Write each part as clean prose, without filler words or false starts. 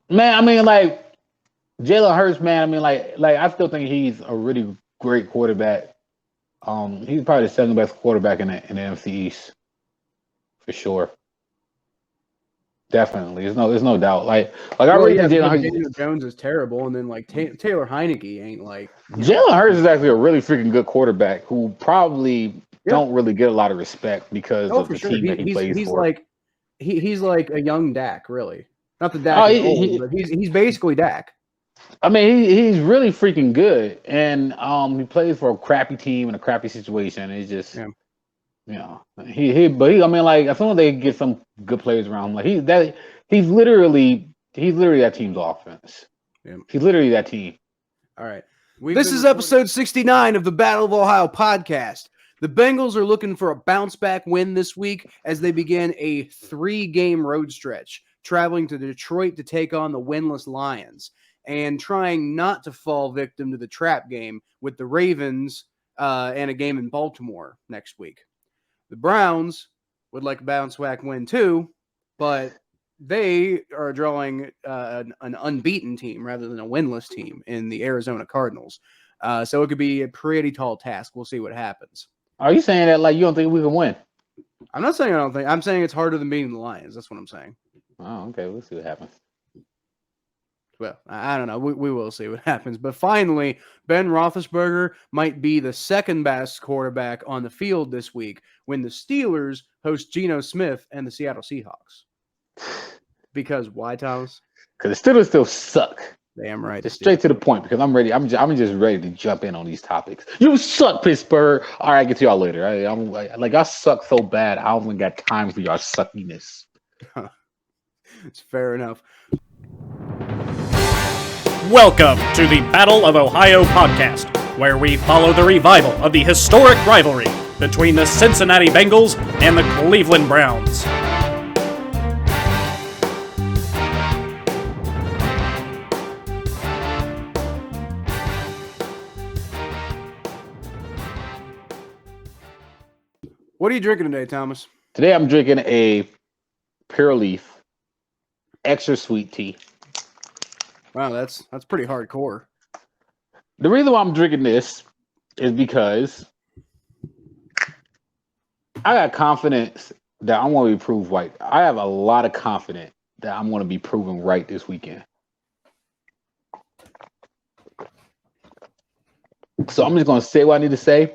Man, I mean, like Jalen Hurts, man. I mean, like I still think he's a really great quarterback. He's probably the second best quarterback in the NFC East for sure. Definitely, there's no doubt. Like I Well, really yeah, think because Jalen Hurts. Daniel Jones is terrible, and then like Taylor Heineke ain't like Jalen Hurts is actually a really freaking good quarterback who probably yeah. don't really get a lot of respect because Oh, of for the sure. team that he plays He's for. like he's like a young Dak, really. Not that Dak Oh, is old, he but he's basically Dak. I mean, he's really freaking good, and he plays for a crappy team in a crappy situation. It's just Yeah. but I mean, like as soon as they get some good players around him, like he's literally that team's offense. Yeah. He's literally that team. All right. This is episode 69 of the Battle of Ohio podcast. The Bengals are looking for a bounce back win this week as they begin a 3-game road stretch, traveling to Detroit to take on the winless Lions and trying not to fall victim to the trap game with the Ravens and a game in Baltimore next week. The Browns would like a bounce back win too, but they are drawing an unbeaten team rather than a winless team in the Arizona Cardinals. So it could be a pretty tall task. We'll see what happens. Are you saying that like you don't think we can win? I'm not saying I don't think. I'm saying it's harder than beating the Lions. That's what I'm saying. Oh, okay. We'll see what happens. Well, I don't know. We will see what happens. But finally, Ben Roethlisberger might be the second best quarterback on the field this week when the Steelers host Geno Smith and the Seattle Seahawks. Because why, Thomas? Because the Steelers still suck. Damn right. Just straight to the point because I'm ready. I'm just ready to jump in on these topics. You suck, Pittsburgh. All right, get to y'all later. I'm like I suck so bad. I don't even got time for y'all suckiness. It's fair enough. Welcome to the Battle of Ohio podcast, where we follow the revival of the historic rivalry between the Cincinnati Bengals and the Cleveland Browns. What are you drinking today, Thomas? Today I'm drinking a Pure Leaf extra sweet tea. Wow, that's pretty hardcore. The reason why I'm drinking this is because I got confidence that I'm going to be proved right. I have a lot of confidence that I'm going to be proven right this weekend. So I'm just going to say what I need to say,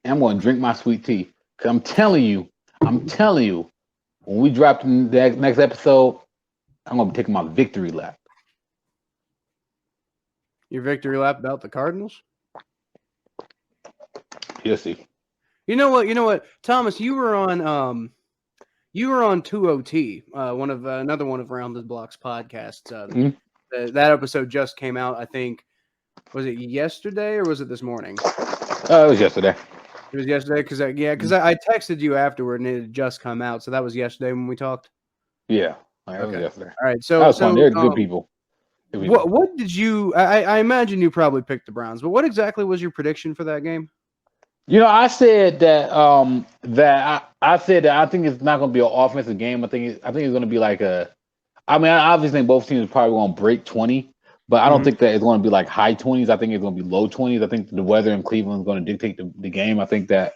and I'm going to drink my sweet tea. Because I'm telling you, when we drop the next episode, I'm going to be taking my victory lap. Your victory lap about the Cardinals? You'll see. You know what, Thomas, you were on 2OT, another one of Round the Blocks podcasts. That episode just came out, I think. Was it yesterday or was it this morning? It was yesterday. It was yesterday because I texted you afterward and it had just come out. So that was yesterday when we talked. Yeah, it was yesterday. All right, so that was fun. They're good people. What did you? I imagine you probably picked the Browns, but what exactly was your prediction for that game? You know, I said that I said that I think it's not going to be an offensive game. I think it's going to be like a. I mean, I obviously think both teams are probably going to break 20, but I don't think that it's going to be like high 20s. I think it's going to be low 20s. I think the weather in Cleveland is going to dictate the game. I think that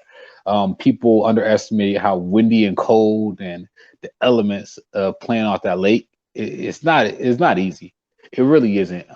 people underestimate how windy and cold and the elements of playing off that lake. It's not easy. It really isn't.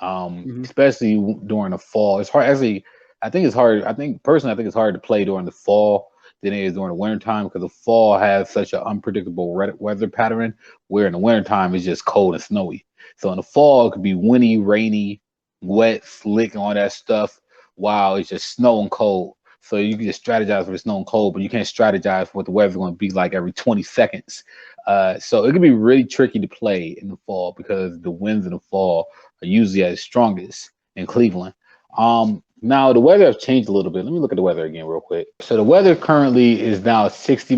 Especially during the fall. It's hard. Actually, I think it's hard. I think it's hard to play during the fall than it is during the wintertime because the fall has such an unpredictable weather pattern where in the wintertime it's just cold and snowy. So in the fall, it could be windy, rainy, wet, slick, and all that stuff while it's just snow and cold. So you can just strategize for the snow and cold, but you can't strategize for what the weather's going to be like every 20 seconds. So it can be really tricky to play in the fall because the winds in the fall are usually at its strongest in Cleveland. Now the weather has changed a little bit. Let me look at the weather again real quick. So the weather currently is now 60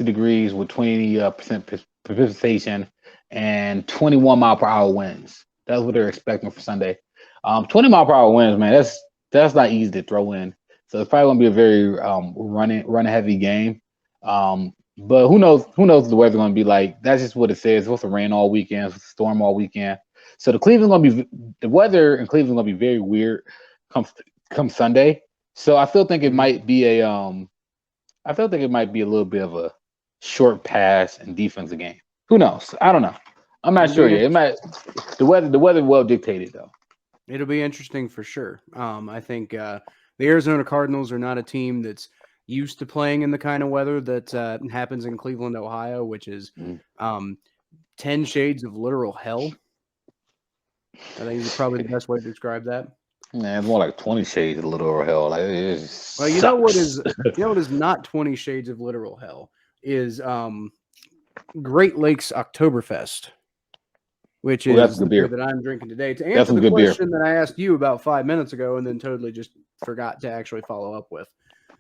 degrees with 20% precipitation and 21 mile per hour winds. That's what they're expecting for Sunday. 20 mile per hour winds, man. That's not easy to throw in. So it's probably going to be a very run heavy game. But who knows what the weather's going to be like. That's just what it says. It's supposed to rain all weekend. It's supposed to storm all weekend. So the weather in Cleveland gonna be very weird come Sunday. So I still think it might be a little bit of a short pass and defensive game. Who knows? I don't know. I'm not sure yet. It might the weather well dictated though. It'll be interesting for sure. I think the Arizona Cardinals are not a team that's used to playing in the kind of weather that happens in Cleveland, Ohio, which is 10 shades of literal hell. I think is probably the best way to describe that. Yeah, it's more like 20 shades of literal hell. Like well, you know what is not 20 shades of literal hell is Great Lakes Oktoberfest, which is the beer that I'm drinking today. To answer the question that I asked you about 5 minutes ago and then totally just forgot to actually follow up with.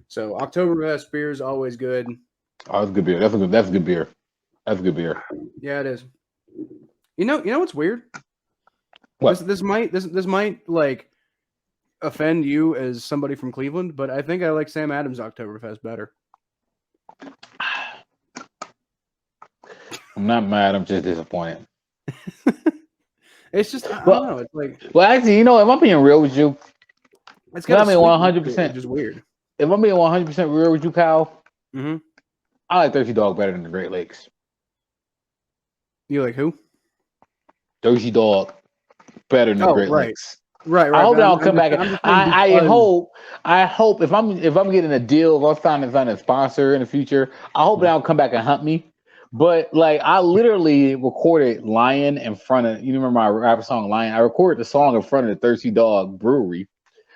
So Oktoberfest beer is always good. Oh, that's good beer. That's a good beer. That's a good beer. Yeah, it is. You know what's weird? What? This might like offend you as somebody from Cleveland, but I think I like Sam Adams Oktoberfest better. I'm not mad. I'm just disappointed. It's just I don't know. It's like actually, if I'm being real with you, it's got 100%. Just weird. If I'm being 100% real with you, Kyle, I like Thirsty Dog better than the Great Lakes. You like who? Thirsty Dog better than the Great Lakes. Right. I hope I'll come back. I hope if I'm getting a deal, if I'm signing a sponsor in the future, I hope they'll come back and hunt me. But like I literally recorded Lion in front of, you remember my rapper song Lion? I recorded the song in front of the Thirsty Dog Brewery.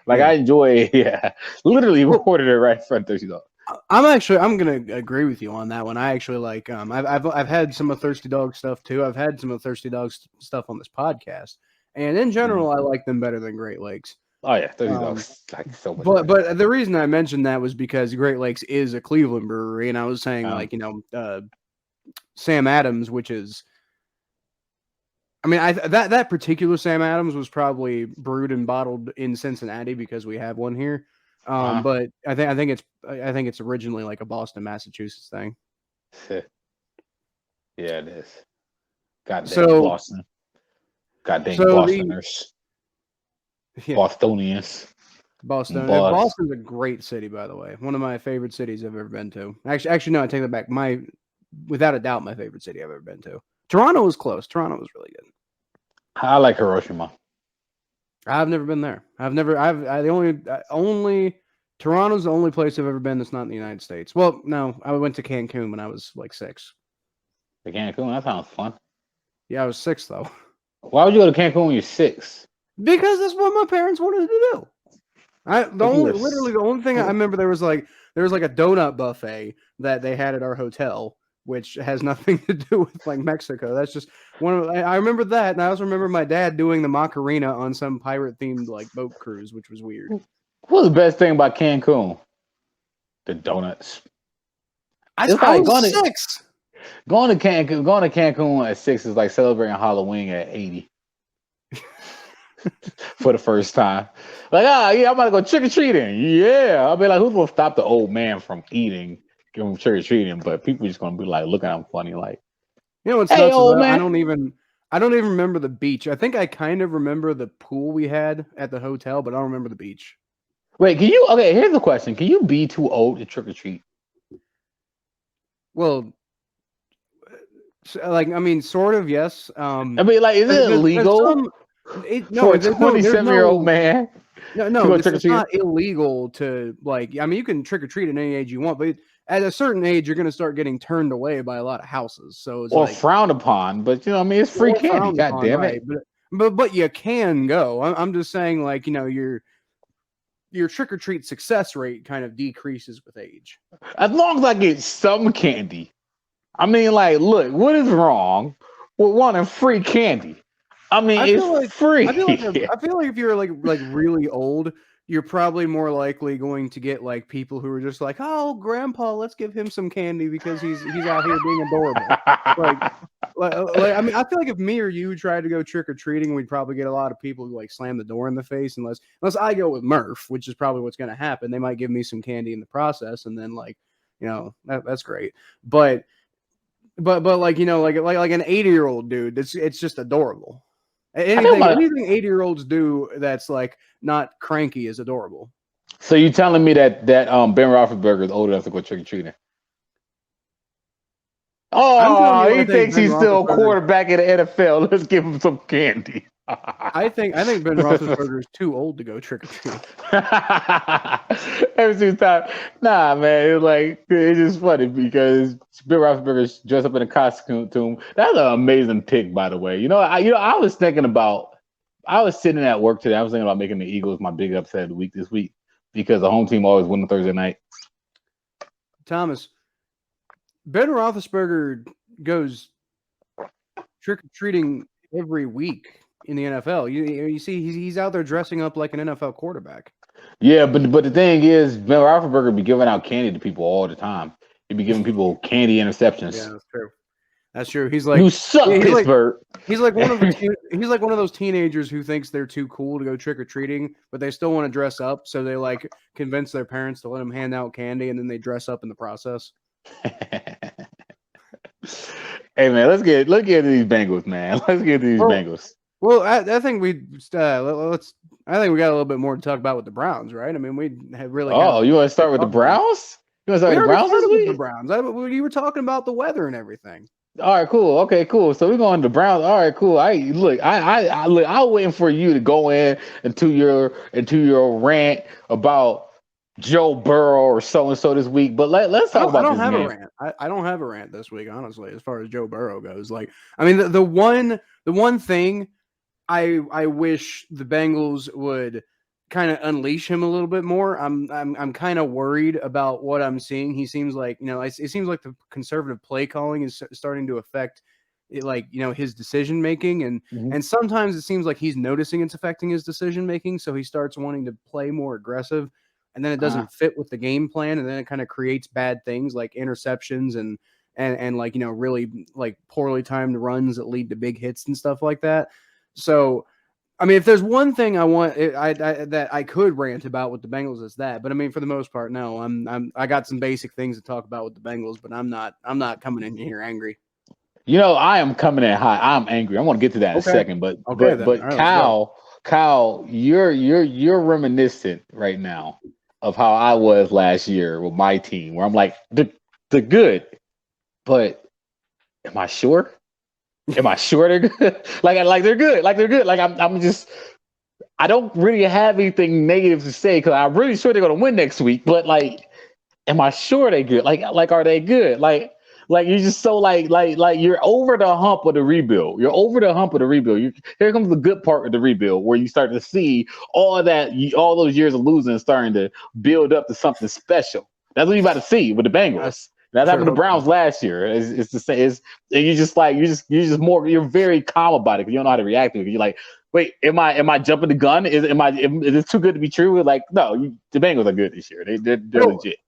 Like I enjoy it. Literally recorded it right in front of Thirsty Dog. I'm gonna agree with you on that one. I actually like I've had some of Thirsty Dog stuff too. I've had some of Thirsty Dog stuff on this podcast, and in general, I like them better than Great Lakes. Oh yeah, Thirsty Dog's like so much. But the reason I mentioned that was because Great Lakes is a Cleveland brewery, and I was saying Sam Adams, which is, I mean, that particular Sam Adams was probably brewed and bottled in Cincinnati because we have one here. But I think it's originally like a Boston, Massachusetts thing. Yeah, it is. Goddamn Boston. Goddamn Bostoners. Bostonians. Boston. Boston's a great city, by the way. One of my favorite cities I've ever been to. Actually, no, I take that back. Without a doubt, my favorite city I've ever been to. Toronto was close. Toronto was really good. I like Hiroshima. I've never been there. Toronto's the only place I've ever been that's not in the United States. Well, no, I went to Cancun when I was like 6. To Cancun? That sounds fun. Yeah, I was 6 though. Why would you go to Cancun when you're 6? Because that's what my parents wanted to do. The only thing I remember there was like a donut buffet that they had at our hotel, which has nothing to do with like Mexico. That's just I remember that, and I also remember my dad doing the Macarena on some pirate themed like boat cruise, which was weird. What was the best thing about Cancun? The donuts. I was 6. Going to Cancun at 6 is like celebrating Halloween at 80. For the first time. Like, I'm about to go trick-or-treating. Yeah. I'll be like, who's going to stop the old man from eating, give him trick-or-treating? But people just going to be like, looking at him funny, like, you know what's nuts old man. I don't even remember the beach. I think I kind of remember the pool we had at the hotel, but I don't remember the beach. Wait, here's the question. Can you be too old to trick-or-treat? Well, like, I mean, sort of, yes. I mean, like, is it illegal? For a 27-year-old man? No, it's not illegal to, like, I mean, you can trick-or-treat at any age you want, but at a certain age, you're going to start getting turned away by a lot of houses. So it's frowned upon, but, I mean, it's free candy. God damn it. Right, but you can go. I'm just saying, like, your trick-or-treat success rate kind of decreases with age. As long as I get some candy. I mean, like, look, what is wrong with wanting free candy? I mean, it's free. I feel like if you're like really old, you're probably more likely going to get like people who are just like, oh, grandpa, let's give him some candy because he's out here being adorable. like, I mean, I feel like if me or you tried to go trick-or-treating, we'd probably get a lot of people who like slam the door in the face unless I go with Murph, which is probably what's going to happen. They might give me some candy in the process, and then like, that's great. But like, like an 80-year-old dude, it's just adorable. Anything 80-year-olds do that's like not cranky is adorable. So you telling me that Ben Roethlisberger is old enough to go trick or treating? Oh, he thinks he's still a quarterback in the NFL. Let's give him some candy. I think Ben Roethlisberger is too old to go trick or treat. Every single time, nah, man. It's just funny because Ben Roethlisberger's dressed up in a costume. That's an amazing pick, by the way. I was thinking about. I was sitting at work today. I was thinking about making the Eagles my big upset of the week this week because the home team always win on Thursday night. Thomas, Ben Roethlisberger goes trick-or-treating every week in the NFL. You see, he's out there dressing up like an NFL quarterback. Yeah, but the thing is, Ben Roethlisberger be giving out candy to people all the time. He'd be giving people candy interceptions. Yeah, that's true. That's true. He's like, you suck, Pittsburgh. He's like one of those teenagers who thinks they're too cool to go trick or treating, but they still want to dress up. So they convince their parents to let them hand out candy, and then they dress up in the process. Hey man, let's get into these Bengals, man. Let's get into these Bengals. Well, I think we got a little bit more to talk about with the Browns, right? I mean, we have really. Oh, you want to start with the Browns? You want to start with the Browns this week? The Browns. You were talking about the weather and everything. All right, cool. Okay, cool. So we're going to the Browns. All right, cool. I was waiting for you to go into your rant about Joe Burrow or so and so this week, but let's talk about this. I don't have a rant. I don't have a rant this week, honestly, as far as Joe Burrow goes. The one thing I wish the Bengals would kind of unleash him a little bit more. I'm kind of worried about what I'm seeing. He seems like, it seems like the conservative play calling is starting to affect his decision making, and sometimes it seems like he's noticing it's affecting his decision making, so he starts wanting to play more aggressive. And then it doesn't fit with the game plan, and then it kind of creates bad things like interceptions and really poorly timed runs that lead to big hits and stuff like that. So, I mean, if there's one thing I want, that I could rant about with the Bengals is that. But I mean, for the most part, no. I got some basic things to talk about with the Bengals, but I'm not coming in here angry. I am coming in hot. I'm angry. I want to get to that in a second, but right, Kyle, you're reminiscent right now of how I was last year with my team, where I'm like, they're good, but am I sure? Am I sure they're good? They're good. They're good. I don't really have anything negative to say because I'm really sure they're gonna win next week. But am I sure they're good? Are they good? You're just so you're over the hump of the rebuild. You're over the hump of the rebuild. Here comes the good part of the rebuild, where you start to see all those years of losing starting to build up to something special. That's what you're about to see with the Bengals. That happened to the Browns last year. It's the same. You're very calm about it because you don't know how to react to it. You're like, wait, am I jumping the gun? Is it too good to be true? No, the Bengals are good this year. They're legit.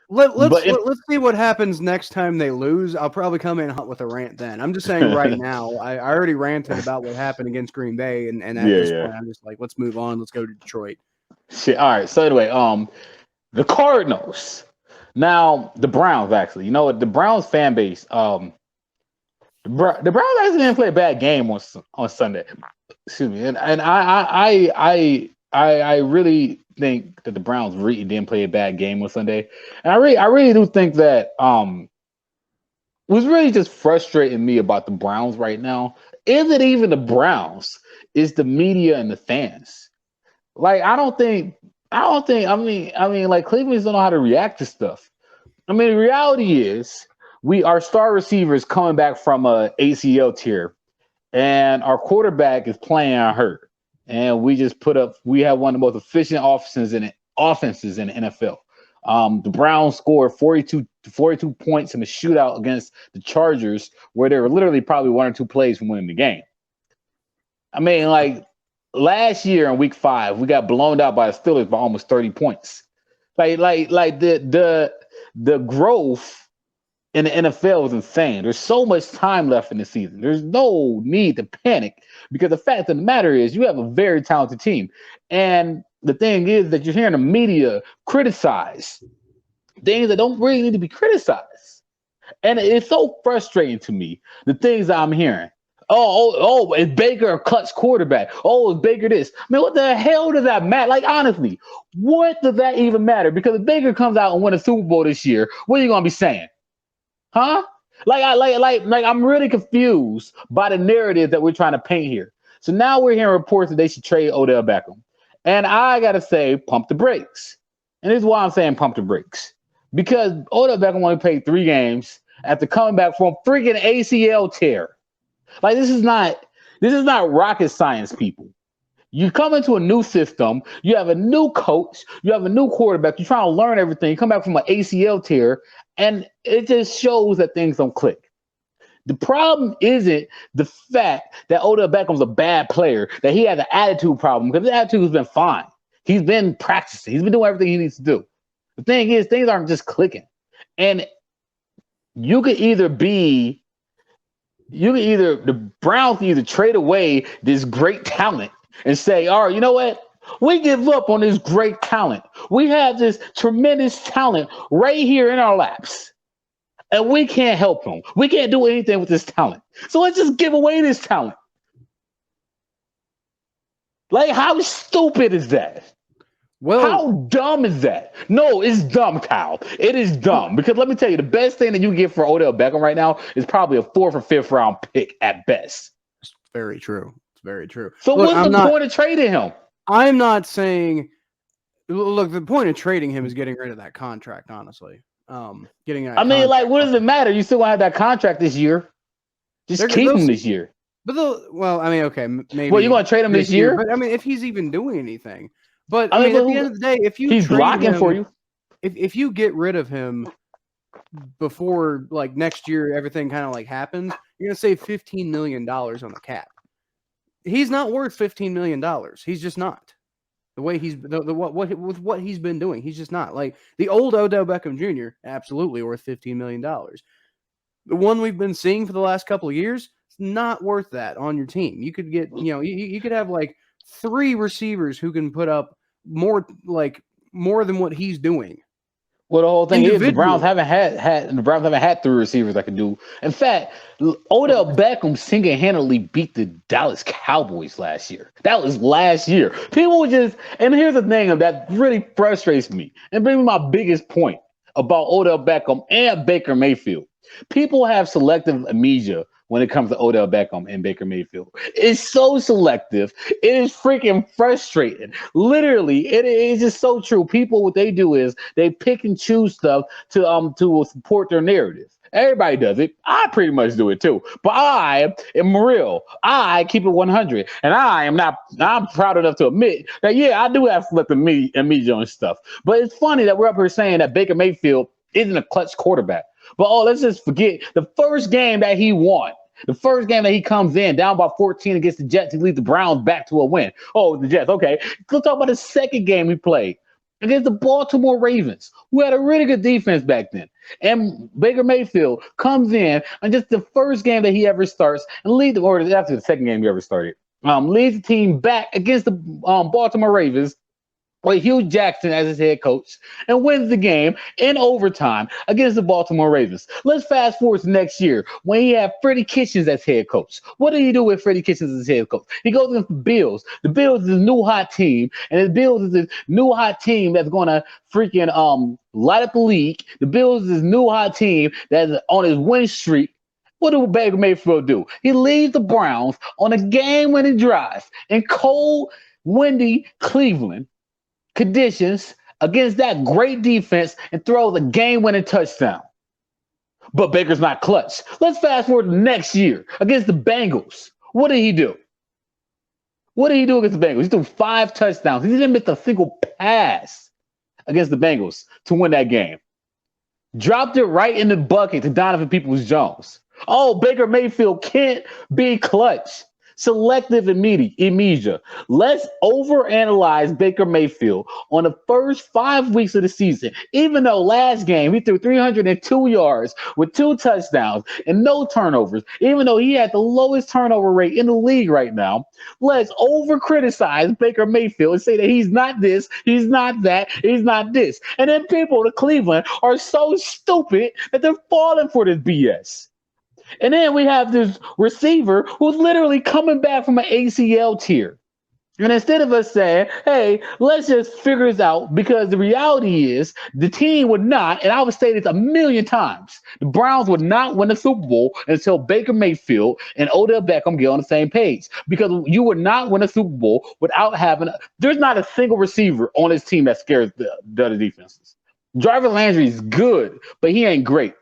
Let's see what happens next time they lose. I'll probably come in hot with a rant then. I'm just saying right now, I already ranted about what happened against Green Bay, and at this point, I'm just like, let's move on. Let's go to Detroit. Shit. All right. So anyway, the Cardinals. Now the Browns actually. You know what? The Browns fan base. The Browns actually didn't play a bad game on Sunday. Excuse me. And I really think that the Browns really didn't play a bad game on Sunday, and I really do think that what's really just frustrating me about the Browns right now isn't even the Browns, it's the media and the fans. I mean, Cleveland's don't know how to react to stuff. I mean, the reality is our star receivers coming back from a ACL tear, and our quarterback is playing hurt. And we have one of the most efficient offenses in the NFL. The Browns scored 42 points in the shootout against the Chargers, where they were literally probably one or two plays from winning the game. I mean, last year in week 5, we got blown out by the Steelers by almost 30 points. The growth in the NFL is insane. There's so much time left in the season. There's no need to panic because the fact of the matter is you have a very talented team. And the thing is that you're hearing the media criticize things that don't really need to be criticized. And it's so frustrating to me, the things that I'm hearing. Is Baker a clutch quarterback? Oh, is Baker this? I mean, what the hell does that matter? Like, honestly, what does that even matter? Because if Baker comes out and win a Super Bowl this year, what are you gonna be saying? Huh? I'm really confused by the narrative that we're trying to paint here. So now we're hearing reports that they should trade Odell Beckham. And I gotta say, pump the brakes. And this is why I'm saying pump the brakes. Because Odell Beckham only played 3 games after coming back from a freaking ACL tear. Like, this is not rocket science, people. You come into a new system, you have a new coach, you have a new quarterback, you're trying to learn everything, you come back from an ACL tear, and it just shows that things don't click. The problem isn't the fact that Odell Beckham's a bad player, that he has an attitude problem, because his attitude has been fine. He's been practicing. He's been doing everything he needs to do. The thing is, things aren't just clicking. And the Browns can either trade away this great talent and say, all right, you know what? We give up on this great talent. We have this tremendous talent right here in our laps. And we can't help him. We can't do anything with this talent. So let's just give away this talent. Like, how stupid is that? Well, how dumb is that? No, it's dumb, Kyle. It is dumb. Because let me tell you, the best thing that you get for Odell Beckham right now is probably a 4th or 5th round pick at best. It's very true. It's very true. So look, what's the point of trading him? I'm not saying. Look, the point of trading him is getting rid of that contract. Honestly, what does it matter? You still gonna have that contract this year. Just keep him this year. But okay, maybe. Well, you're gonna trade him this year? But I mean, if he's even doing anything. But I mean, at the end of the day, if you he's blocking for you, if you get rid of him before like next year, everything kind of like happens, you're gonna save $15 million on the cap. He's not worth $15 million. He's just not. The way he's with what he's been doing, he's just not. Like the old Odell Beckham Jr., absolutely worth $15 million. The one we've been seeing for the last couple of years, it's not worth that on your team. You could get, you could have like 3 receivers who can put up more than what he's doing. Well, the whole thing is the Browns haven't had 3 receivers that can do. In fact, Odell Beckham single-handedly beat the Dallas Cowboys last year. That was last year. People and here's the thing that really frustrates me, and brings me my biggest point about Odell Beckham and Baker Mayfield. People have selective amnesia when it comes to Odell Beckham and Baker Mayfield. It's so selective. It is freaking frustrating. Literally, it is just so true. People, what they do is they pick and choose stuff to support their narrative. Everybody does it. I pretty much do it too. But I am real. I keep it 100. And I'm proud enough to admit that, yeah, I do have selective amnesia and stuff. But it's funny that we're up here saying that Baker Mayfield isn't a clutch quarterback. But let's just forget the first game that he won. The first game that he comes in down by 14 against the Jets, he leads the Browns back to a win. Oh, the Jets. Okay. Let's talk about the second game he played against the Baltimore Ravens, who had a really good defense back then. And Baker Mayfield comes in and just the first game that he ever starts and after the second game he ever started, leads the team back against the Baltimore Ravens with Hugh Jackson as his head coach and wins the game in overtime against the Baltimore Ravens. Let's fast forward to next year when he had Freddie Kitchens as head coach. What did he do with Freddie Kitchens as head coach? He goes against the Bills. The Bills is his new hot team, and the Bills is his new hot team that's going to freaking light up the league. The Bills is his new hot team that's on his win streak. What did Baker Mayfield do? He leads the Browns on a game-winning drive in cold, windy Cleveland conditions against that great defense and throws a game-winning touchdown. But Baker's not clutch. Let's fast forward to next year against the Bengals. What did he do? What did he do against the Bengals? He threw 5 touchdowns. He didn't miss a single pass against the Bengals to win that game. Dropped it right in the bucket to Donovan Peoples-Jones. Oh, Baker Mayfield can't be clutch. Selective amnesia. Let's overanalyze Baker Mayfield on the first 5 weeks of the season. Even though last game he threw 302 yards with 2 touchdowns and no turnovers, even though he had the lowest turnover rate in the league right now, let's over-criticize Baker Mayfield and say that he's not this, he's not that, he's not this. And then people in Cleveland are so stupid that they're falling for this BS. And then we have this receiver who's literally coming back from an ACL tear. And instead of us saying, hey, let's just figure this out, because the reality is the team would not, and I would say this a million times, the Browns would not win the Super Bowl until Baker Mayfield and Odell Beckham get on the same page. Because you would not win a Super Bowl without having, there's not a single receiver on this team that scares the other defenses. Jarvis Landry is good, but he ain't great.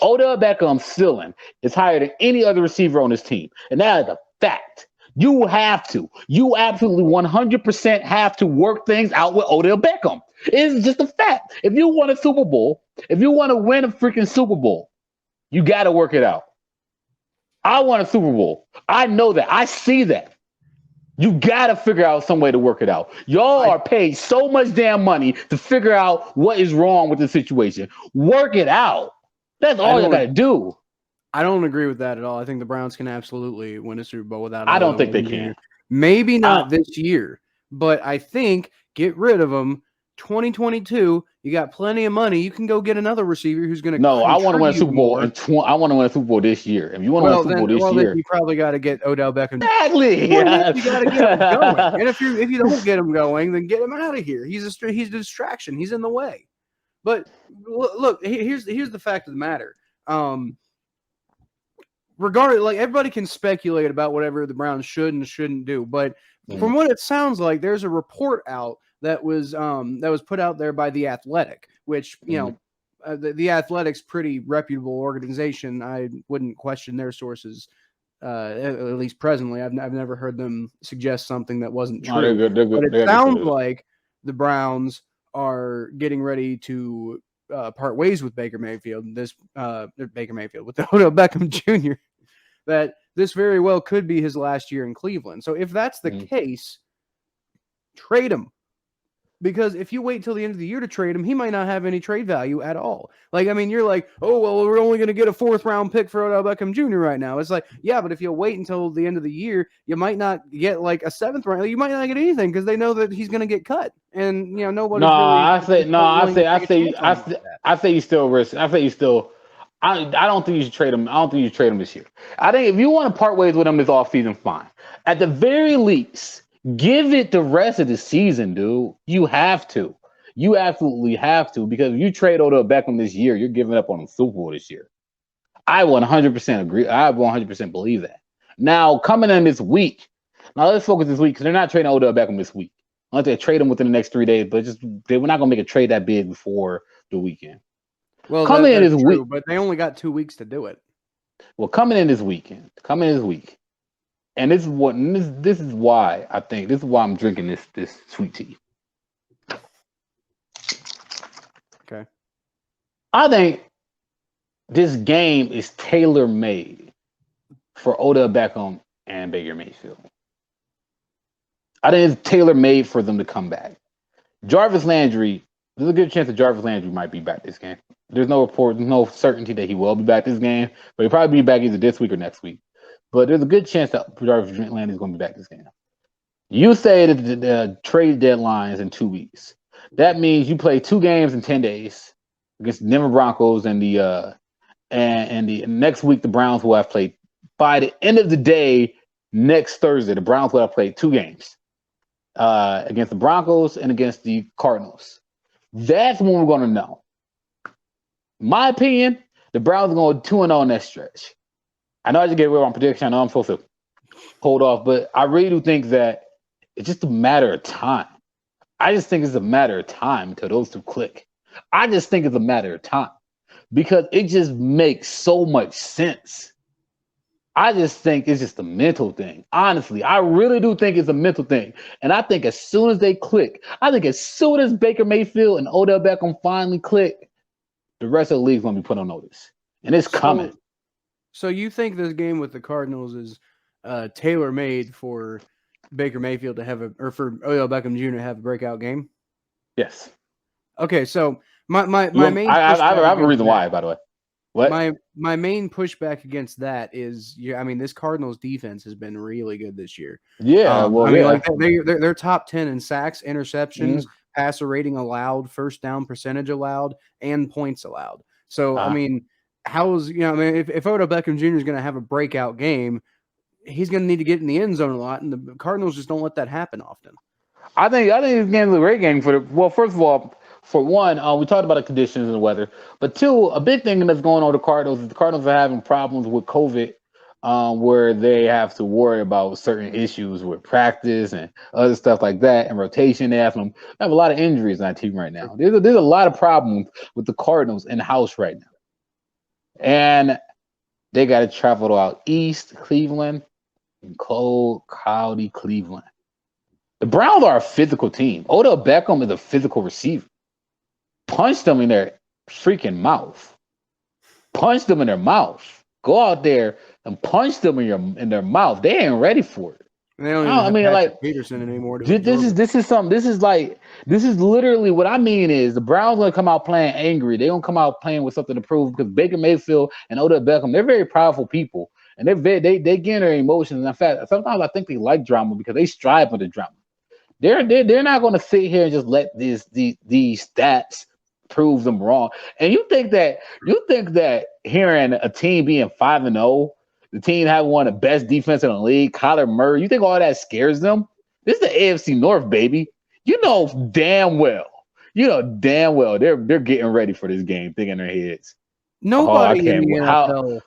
Odell Beckham's ceiling is higher than any other receiver on this team. And that is a fact. You absolutely 100% have to work things out with Odell Beckham. It's just a fact. If you want a Super Bowl, if you want to win a freaking Super Bowl, you got to work it out. I want a Super Bowl. I know that. I see that. You got to figure out some way to work it out. Y'all are paid so much damn money to figure out what is wrong with the situation. Work it out. That's all you got to do. I don't agree with that at all. I think the Browns can absolutely win a Super Bowl without. I don't think they can. Maybe not this year, but I think get rid of them. 2022, you got plenty of money. You can go get another receiver who's going to. No, I want to win a Super Bowl. I want to win a Super Bowl this year. If you want to win a Super Bowl this year, you probably got to get Odell Beckham. Exactly. You got to get him going. And if you don't get him going, then get him out of here. He's a distraction. He's in the way. But look, here's the fact of the matter. Regardless, like, everybody can speculate about whatever the Browns should and shouldn't do, but from what it sounds like, there's a report out that was put out there by The Athletic, which, you know, the Athletic's pretty reputable organization. I wouldn't question their sources, at least presently. I've never heard them suggest something that wasn't true. No, they're good. But it sounds like the Browns are getting ready to part ways with Baker Mayfield. With Odell Beckham Jr. That this very well could be his last year in Cleveland. So if that's the case, trade him. Because if you wait till the end of the year to trade him, he might not have any trade value at all. Like, I mean, you're like, oh, well, we're only going to get a 4th round pick for Odell Beckham Jr. right now. It's like, yeah, but if you wait until the end of the year, you might not get like a 7th round. You might not get anything because they know that he's going to get cut. And, you know, nobody. I say you still risk. I don't think you should trade him. I don't think you should trade him this year. I think if you want to part ways with him this offseason, fine. At the very least, give it the rest of the season, dude. You have to. You absolutely have to, because if you trade Odell Beckham this year, you're giving up on the Super Bowl this year. I 100% agree. I 100% believe that. Now, coming in this week, let's focus this week, because they're not trading Odell Beckham this week. Unless they trade him within the next 3 days, but they were not going to make a trade that big before the weekend. Well, coming in this week, but they only got 2 weeks to do it. Well, coming in this week, and this is why I'm drinking this sweet tea. Okay. I think this game is tailor-made for Odell Beckham and Baker Mayfield. I think it's tailor-made for them to come back. Jarvis Landry, there's a good chance that Jarvis Landry might be back this game. There's no report, there's no certainty that he will be back this game, but he'll probably be back either this week or next week. But there's a good chance that Jarvis Landry is going to be back this game. You say that the trade deadline is in 2 weeks. That means you play 2 games in 10 days against the Denver Broncos, and the next week the Browns will have played. By the end of the day, next Thursday, the Browns will have played 2 games against the Broncos and against the Cardinals. That's when we're going to know. My opinion, the Browns are going 2-0 in that stretch. I know I just gave away my prediction. I know I'm supposed to hold off, but I really do think that it's just a matter of time. I just think it's a matter of time until those two click. I just think it's a matter of time because it just makes so much sense. I just think it's just a mental thing. Honestly, I really do think it's a mental thing. And I think as soon as they click, I think as soon as Baker Mayfield and Odell Beckham finally click, the rest of the league's going to be put on notice. And it's coming. So you think this game with the Cardinals is tailor-made for Baker Mayfield to have or for Odell Beckham Jr. to have a breakout game? Yes. Okay, so my main I have a reason why, by the way. What? My main pushback against that is, this Cardinals defense has been really good this year. Yeah, they're top 10 in sacks, interceptions, passer rating allowed, first down percentage allowed, and points allowed. So how's, I mean, if Odell Beckham Jr. is going to have a breakout game, he's going to need to get in the end zone a lot, and the Cardinals just don't let that happen often. I think this game is a great game first of all, for one, we talked about the conditions and the weather, but two, a big thing that's going on with the Cardinals is the Cardinals are having problems with COVID, where they have to worry about certain issues with practice and other stuff like that, and rotation. They have a lot of injuries on that team right now. There's a lot of problems with the Cardinals in the house right now, and they got to travel out east, Cleveland, in cold, cloudy Cleveland. The Browns are a physical team. Odell Beckham is a physical receiver. Punch them in their freaking mouth. Punch them in their mouth. Go out there and punch them in their mouth. They ain't ready for it. They don't even have Patrick Peterson anymore. This is literally what I mean is the Browns gonna come out playing angry. They don't come out playing with something to prove, because Baker Mayfield and Odell Beckham, they're very powerful people, and they get their emotions. And in fact, sometimes I think they like drama because they strive for the drama. They're not going to sit here and just let these stats prove them wrong. And you think that hearing a team being 5-0, the team having one of the best defense in the league, Kyler Murray, you think all that scares them? This is the AFC North, baby. You know damn well they're getting ready for this game, thinking in their heads. Nobody in the NFL.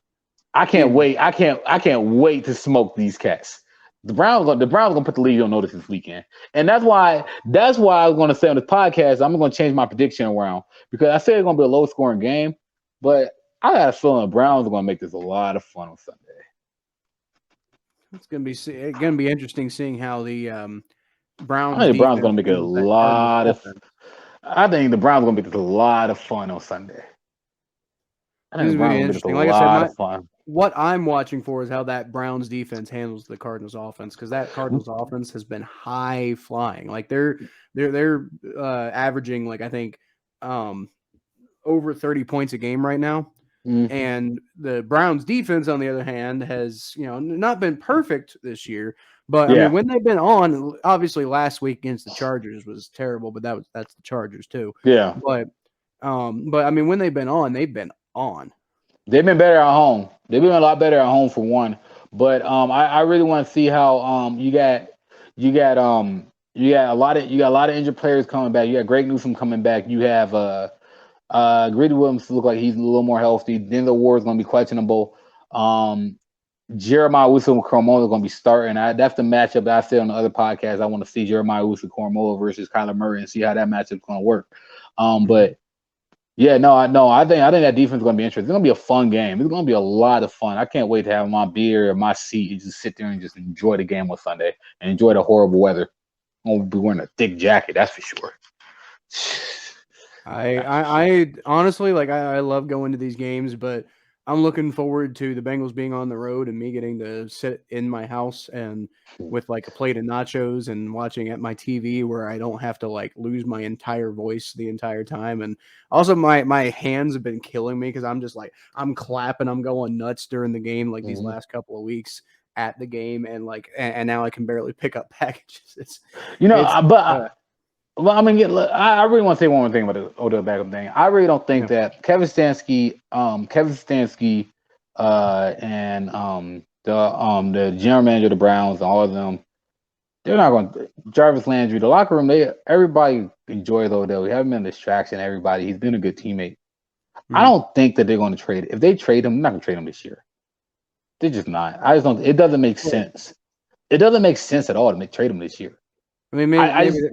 I can't wait. I can't wait to smoke these cats. The Browns gonna put the league on notice this weekend, and that's why I was gonna say on this podcast I'm gonna change my prediction around, because I said it's gonna be a low scoring game, but I got a feeling the Browns are gonna make this a lot of fun on Sunday. It's gonna be interesting seeing how the Browns. I think the Browns are gonna make it a lot of. I think the Browns are gonna make this a lot of fun on Sunday. I think the Browns are gonna make this a lot of fun. What I'm watching for is how that Browns defense handles the Cardinals offense, because that Cardinals offense has been high flying. Like they're averaging, like, I think over 30 points a game right now. Mm-hmm. And the Browns defense, on the other hand, has not been perfect this year. But I mean, when they've been on, obviously last week against the Chargers was terrible, but that's the Chargers too. Yeah. But I mean, when they've been on, they've been on. They've been better at home. They've been a lot better at home for one. But I really want to see how you got a lot of injured players coming back. You got Greg Newsome coming back. You have Greedy Williams look like he's a little more healthy. Denzel Ward's gonna be questionable. Jeremiah Owusu-Koramoah is gonna be starting. That's the matchup that I said on the other podcast. I want to see Jeremiah Owusu-Koramoah versus Kyler Murray and see how that matchup's gonna work. But yeah, I think that defense is going to be interesting. It's going to be a fun game. It's going to be a lot of fun. I can't wait to have my beer or my seat and just sit there and just enjoy the game on Sunday and enjoy the horrible weather. I'm going to be wearing a thick jacket, that's for sure. I honestly, like, I love going to these games, but I'm looking forward to the Bengals being on the road and me getting to sit in my house and with like a plate of nachos and watching at my TV, where I don't have to like lose my entire voice the entire time. And also my hands have been killing me, because I'm just like, I'm clapping, I'm going nuts during the game, like these last couple of weeks at the game, and now I can barely pick up packages. Well, I mean, I really want to say one more thing about the Odell Beckham thing. I really don't think that Kevin Stefanski, and the general manager of the Browns, all of them, they're not going to. Jarvis Landry, the locker room, everybody enjoys Odell. We haven't been a distraction. Everybody, he's been a good teammate. I don't think that they're going to trade. If they trade him, they're not going to trade him this year. They're just not. I just don't. It doesn't make sense. It doesn't make sense at all to trade him this year. I mean,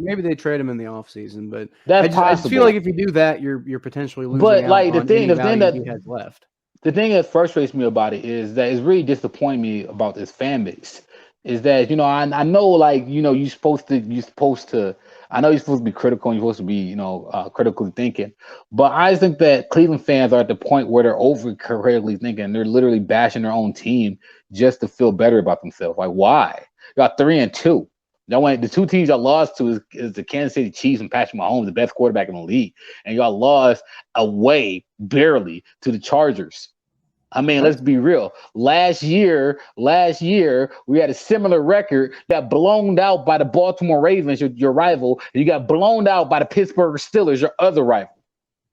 maybe they trade him in the offseason, but that's I just feel like if you do that, you're potentially losing. But out like on the thing that he has left. The thing that frustrates me about it is that it's really disappointing me about this fan base. Is that I know, like, you're supposed to. I know you're supposed to be critical and you're supposed to be critically thinking, but I just think that Cleveland fans are at the point where they're over critically thinking. They're literally bashing their own team just to feel better about themselves. Like, why? You got 3-2. The two teams y'all lost to is the Kansas City Chiefs and Patrick Mahomes, the best quarterback in the league, and y'all lost away barely to the Chargers. I mean, let's be real. Last year we had a similar record. You got blown out by the Baltimore Ravens, your rival, and you got blown out by the Pittsburgh Steelers, your other rival.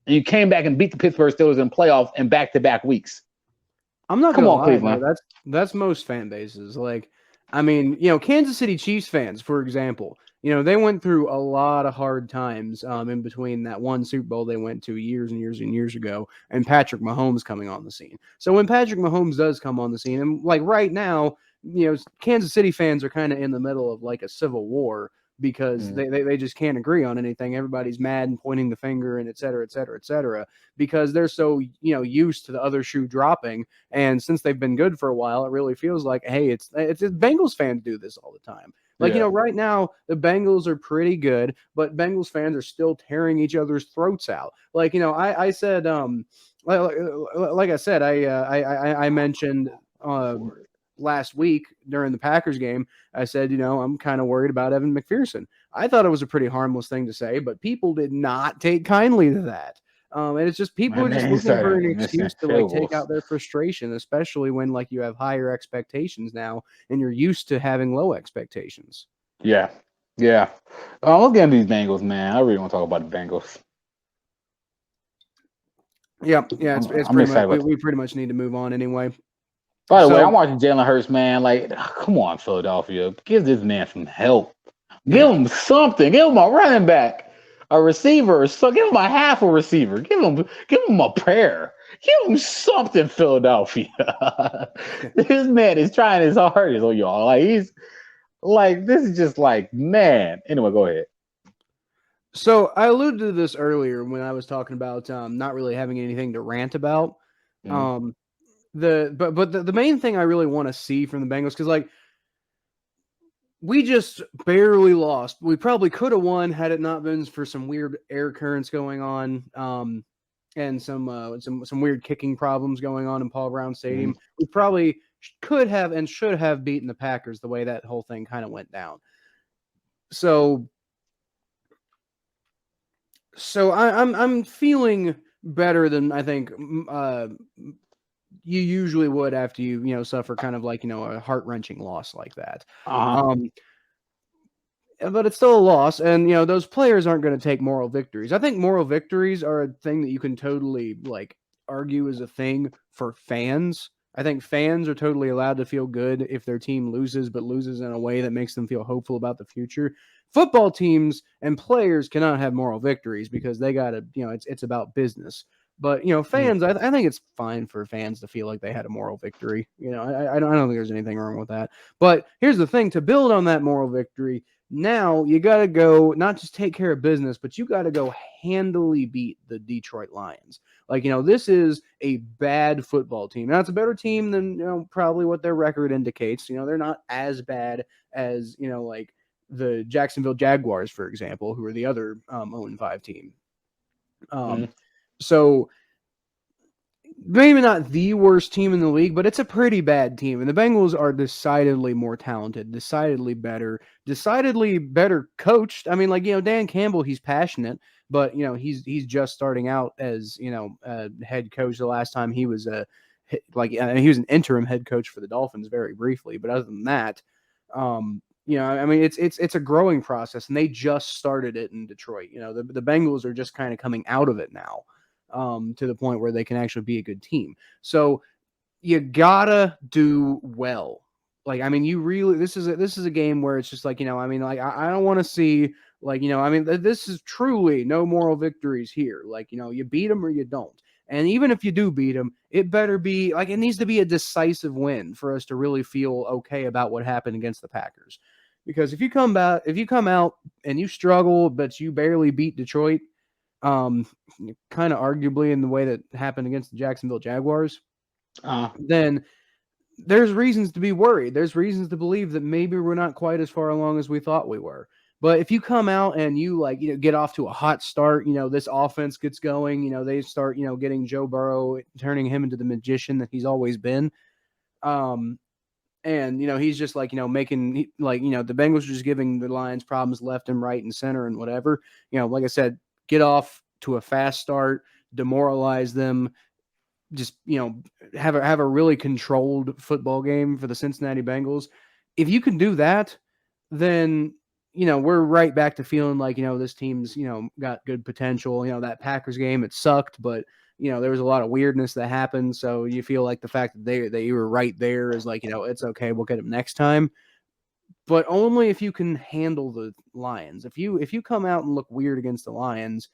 and you came back and beat the Pittsburgh Steelers in playoffs in back-to-back weeks. I'm not Come gonna on, lie, Cleveland. though, that's most fan bases. Like, I mean, Kansas City Chiefs fans, for example, they went through a lot of hard times in between that one Super Bowl they went to years and years and years ago and Patrick Mahomes coming on the scene. So when Patrick Mahomes does come on the scene, and like right now, Kansas City fans are kind of in the middle of like a civil war because they just can't agree on anything. Everybody's mad and pointing the finger and et cetera, et cetera, et cetera, because they're so, used to the other shoe dropping. And since they've been good for a while, it really feels like, hey, it's Bengals fans do this all the time. Like, right now, the Bengals are pretty good, but Bengals fans are still tearing each other's throats out. Like, I said, like I said, I mentioned last week during the Packers game, I said, I'm kind of worried about Evan McPherson. I thought it was a pretty harmless thing to say, but people did not take kindly to that. And it's just people are just looking for an excuse to like take out their frustration, especially when like you have higher expectations now and you're used to having low expectations. Yeah. Let's get into these Bengals, man. I really want to talk about the Bengals. Yeah. It's pretty much we pretty much need to move on anyway. By the way, I'm watching Jalen Hurts, man. Like, come on, Philadelphia. Give this man some help. Give him something. Give him a running back, a receiver. So give him a half a receiver. Give him a prayer. Give him something, Philadelphia. This man is trying his hardest on y'all. Like, he's like, this is just like, man. Anyway, go ahead. So I alluded to this earlier when I was talking about not really having anything to rant about. The main thing I really want to see from the Bengals, because like we just barely lost. We probably could have won had it not been for some weird air currents going on, and some weird kicking problems going on in Paul Brown Stadium. We probably could have and should have beaten the Packers the way that whole thing kind of went down. So I'm feeling better than I think you usually would after you suffer kind of like a heart-wrenching loss like that. But it's still a loss, and those players aren't going to take moral victories. I think moral victories are a thing that you can totally like argue is a thing for fans. I think fans are totally allowed to feel good if their team loses, but loses in a way that makes them feel hopeful about the future. Football teams and players cannot have moral victories because they got to, it's about business. But, fans, I think it's fine for fans to feel like they had a moral victory. I don't think there's anything wrong with that. But here's the thing, to build on that moral victory, now you got to go not just take care of business, but you got to go handily beat the Detroit Lions. Like, this is a bad football team. Now, it's a better team than, probably what their record indicates. They're not as bad as, like the Jacksonville Jaguars, for example, who are the other 0-5 team. So maybe not the worst team in the league, but it's a pretty bad team. And the Bengals are decidedly more talented, decidedly better coached. I mean, like, Dan Campbell, he's passionate, but, he's just starting out as, a head coach. The last time he was he was an interim head coach for the Dolphins very briefly. But other than that, I mean, it's a growing process, and they just started it in Detroit. The Bengals are just kind of coming out of it now. To the point where they can actually be a good team. So you gotta do well. Like, I mean, this is a game where it's just like, I don't want to see this is truly no moral victories here. Like, you beat them or you don't. And even if you do beat them, it better be like, it needs to be a decisive win for us to really feel okay about what happened against the Packers. Because if you come out and you struggle, but you barely beat Detroit, kind of arguably in the way that happened against the Jacksonville Jaguars, then there's reasons to be worried. There's reasons to believe that maybe we're not quite as far along as we thought we were. But if you come out and you get off to a hot start, this offense gets going, they start, getting Joe Burrow, turning him into the magician that he's always been. And, he's just making the Bengals are just giving the Lions problems left and right and center and whatever. Like I said, get off to a fast start, demoralize them, just, have a really controlled football game for the Cincinnati Bengals. If you can do that, then, we're right back to feeling like, this team's, got good potential. That Packers game, it sucked, but, there was a lot of weirdness that happened. So you feel like the fact that they were right there is like, it's okay. We'll get them next time. But only if you can handle the Lions. If you come out and look weird against the Lions,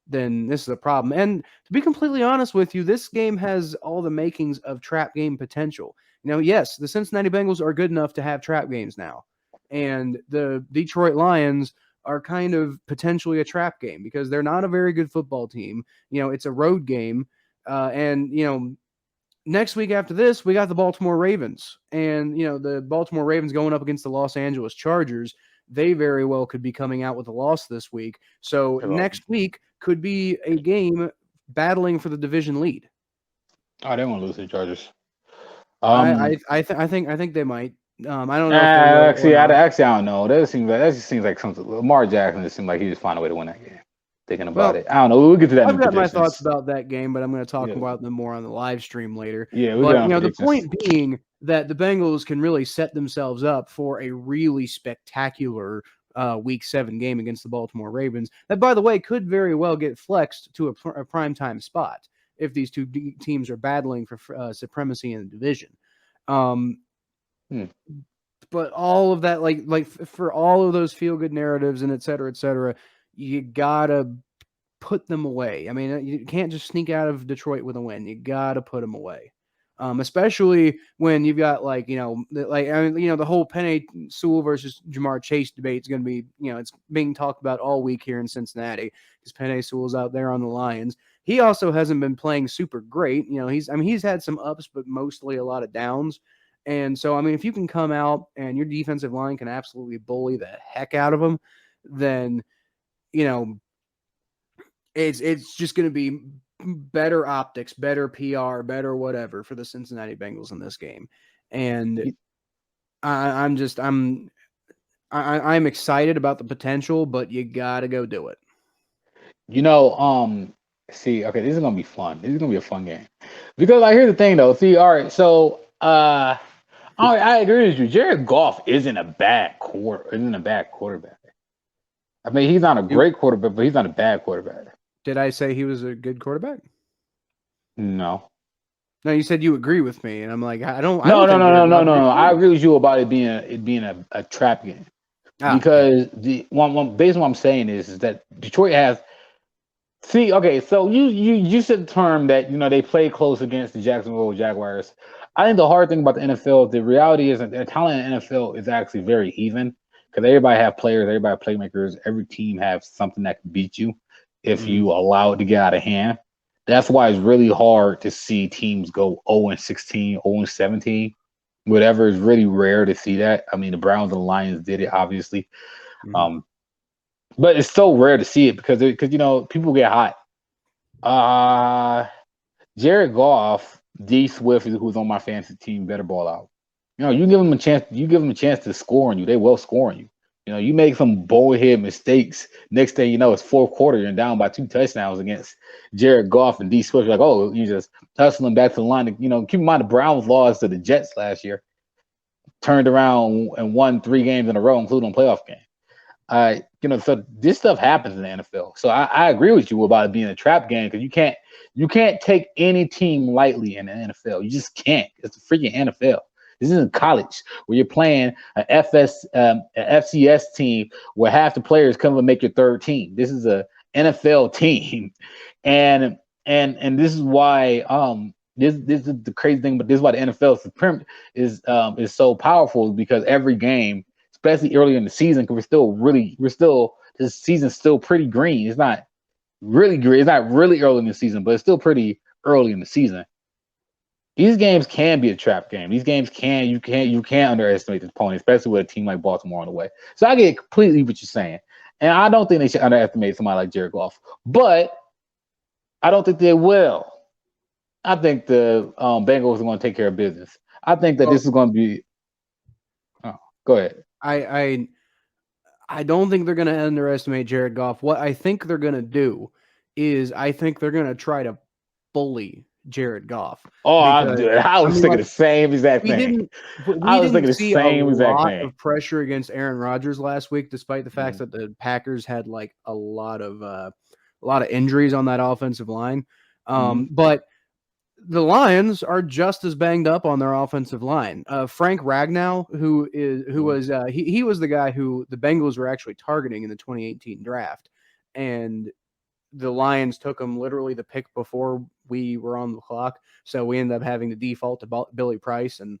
then this is a problem. And to be completely honest with you, this game has all the makings of trap game potential. Yes, the Cincinnati Bengals are good enough to have trap games now. And the Detroit Lions are kind of potentially a trap game because they're not a very good football team. It's a road game. And next week after this, we got the Baltimore Ravens. And, the Baltimore Ravens going up against the Los Angeles Chargers. They very well could be coming out with a loss this week. So next week could be a game battling for the division lead. Oh, they won't lose to the Chargers. I think they might. I don't know. Actually, I don't know. That just seems like something. Lamar Jackson just seems like he just found a way to win that game. Thinking about it, I don't know. We'll get to that. I've got my thoughts about that game, but I'm going to talk about them more on the live stream later. Yeah, but the point being that the Bengals can really set themselves up for a really spectacular Week 7 game against the Baltimore Ravens. That, by the way, could very well get flexed to a primetime spot if these two teams are battling for supremacy in the division. But all of that, like for all of those feel-good narratives and et cetera, you gotta put them away. I mean, you can't just sneak out of Detroit with a win. You gotta put them away, especially when you've got the whole Penei Sewell versus Jamar Chase debate is going to be, it's being talked about all week here in Cincinnati because Penei Sewell's out there on the Lions. He also hasn't been playing super great. He's had some ups, but mostly a lot of downs. And so, if you can come out and your defensive line can absolutely bully the heck out of them, then, it's just going to be better optics, better PR, better whatever for the Cincinnati Bengals in this game. And I'm excited about the potential, but you got to go do it. See, okay, this is going to be fun. This is going to be a fun game. Because here's the thing though. See, all right, so I agree with you. Jared Goff isn't a bad quarterback. I mean, he's not a great quarterback, but he's not a bad quarterback. Did I say he was a good quarterback? No. No, you said you agree with me, and I'm like, No. I agree with you about it being a trap game because based on what I'm saying is that Detroit has. See, okay, so you said the term that they play close against the Jacksonville Jaguars. I think the hard thing about the NFL, the reality is that the talent in the NFL is actually very even because everybody have players, everybody playmakers, every team have something that can beat you if you allow it to get out of hand. That's why it's really hard to see teams go 0-16, 0-17. Whatever is really rare to see that. I mean, the Browns and the Lions did it, obviously. But it's so rare to see it because people get hot. Jared Goff, D Swift, who's on my fantasy team, better ball out. You give them a chance. You give them a chance to score on you. They will score on you. You make some bullhead mistakes. Next thing you know, it's fourth quarter. You're down by 2 touchdowns against Jared Goff and D Swift. You're like, you just hustling back to the line. Keep in mind the Browns lost to the Jets last year. Turned around and won 3 games in a row, including a playoff game. So this stuff happens in the NFL. So I agree with you about it being a trap game because you can't take any team lightly in the NFL. You just can't. It's the freaking NFL. This isn't college where you're playing an FCS team where half the players come and make your third team. This is a NFL team, and this is why this is the crazy thing. But this is why the NFL is so powerful because every game, especially early in the season, because this season's still pretty green. It's not really green. It's not really early in the season, but it's still pretty early in the season. These games can be a trap game. These games you can't underestimate the opponent, especially with a team like Baltimore on the way. So I get completely what you're saying. And I don't think they should underestimate somebody like Jared Goff. But I don't think they will. I think the Bengals are going to take care of business. I think that this is going to be go ahead. I don't think they're going to underestimate Jared Goff. What I think they're going to do is I think they're going to try to bully Jared Goff. Oh, I was thinking the same exact thing. We didn't see a lot of pressure against Aaron Rodgers last week, despite the fact that the Packers had like a lot of injuries on that offensive line. But the Lions are just as banged up on their offensive line. Frank Ragnall, who was the guy who the Bengals were actually targeting in the 2018 draft, and the Lions took him literally the pick before we were on the clock, so we ended up having to default to Billy Price, and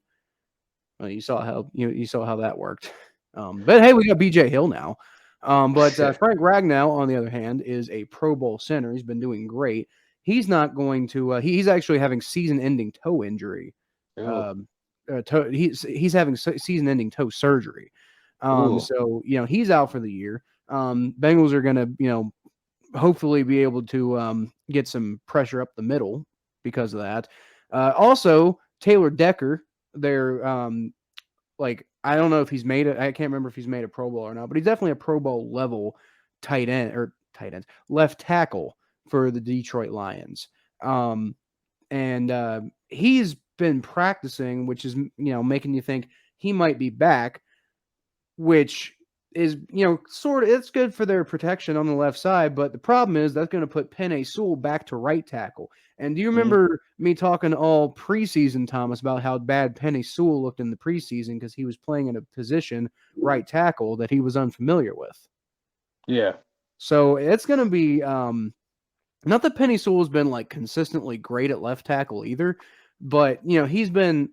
you saw how that worked. But hey, we got BJ Hill now. But Frank Ragnall, on the other hand, is a Pro Bowl center. He's been doing great. He's not going to. He's actually having season-ending toe injury. He's having season-ending toe surgery. So he's out for the year. Bengals are going to hopefully be able to get some pressure up the middle because of that. Also, Taylor Decker, they're I don't know if he's made it. I can't remember if he's made a Pro Bowl or not, but he's definitely a Pro Bowl level left tackle for the Detroit Lions. And he's been practicing, which is, making you think he might be back, which is, sort of, it's good for their protection on the left side. But the problem is that's going to put Penei Sewell back to right tackle. And do you remember me talking all preseason, Thomas, about how bad Penei Sewell looked in the preseason because he was playing in a position, right tackle, that he was unfamiliar with? Yeah. So it's going to be not that Penei Sewell's been like consistently great at left tackle either, but he's been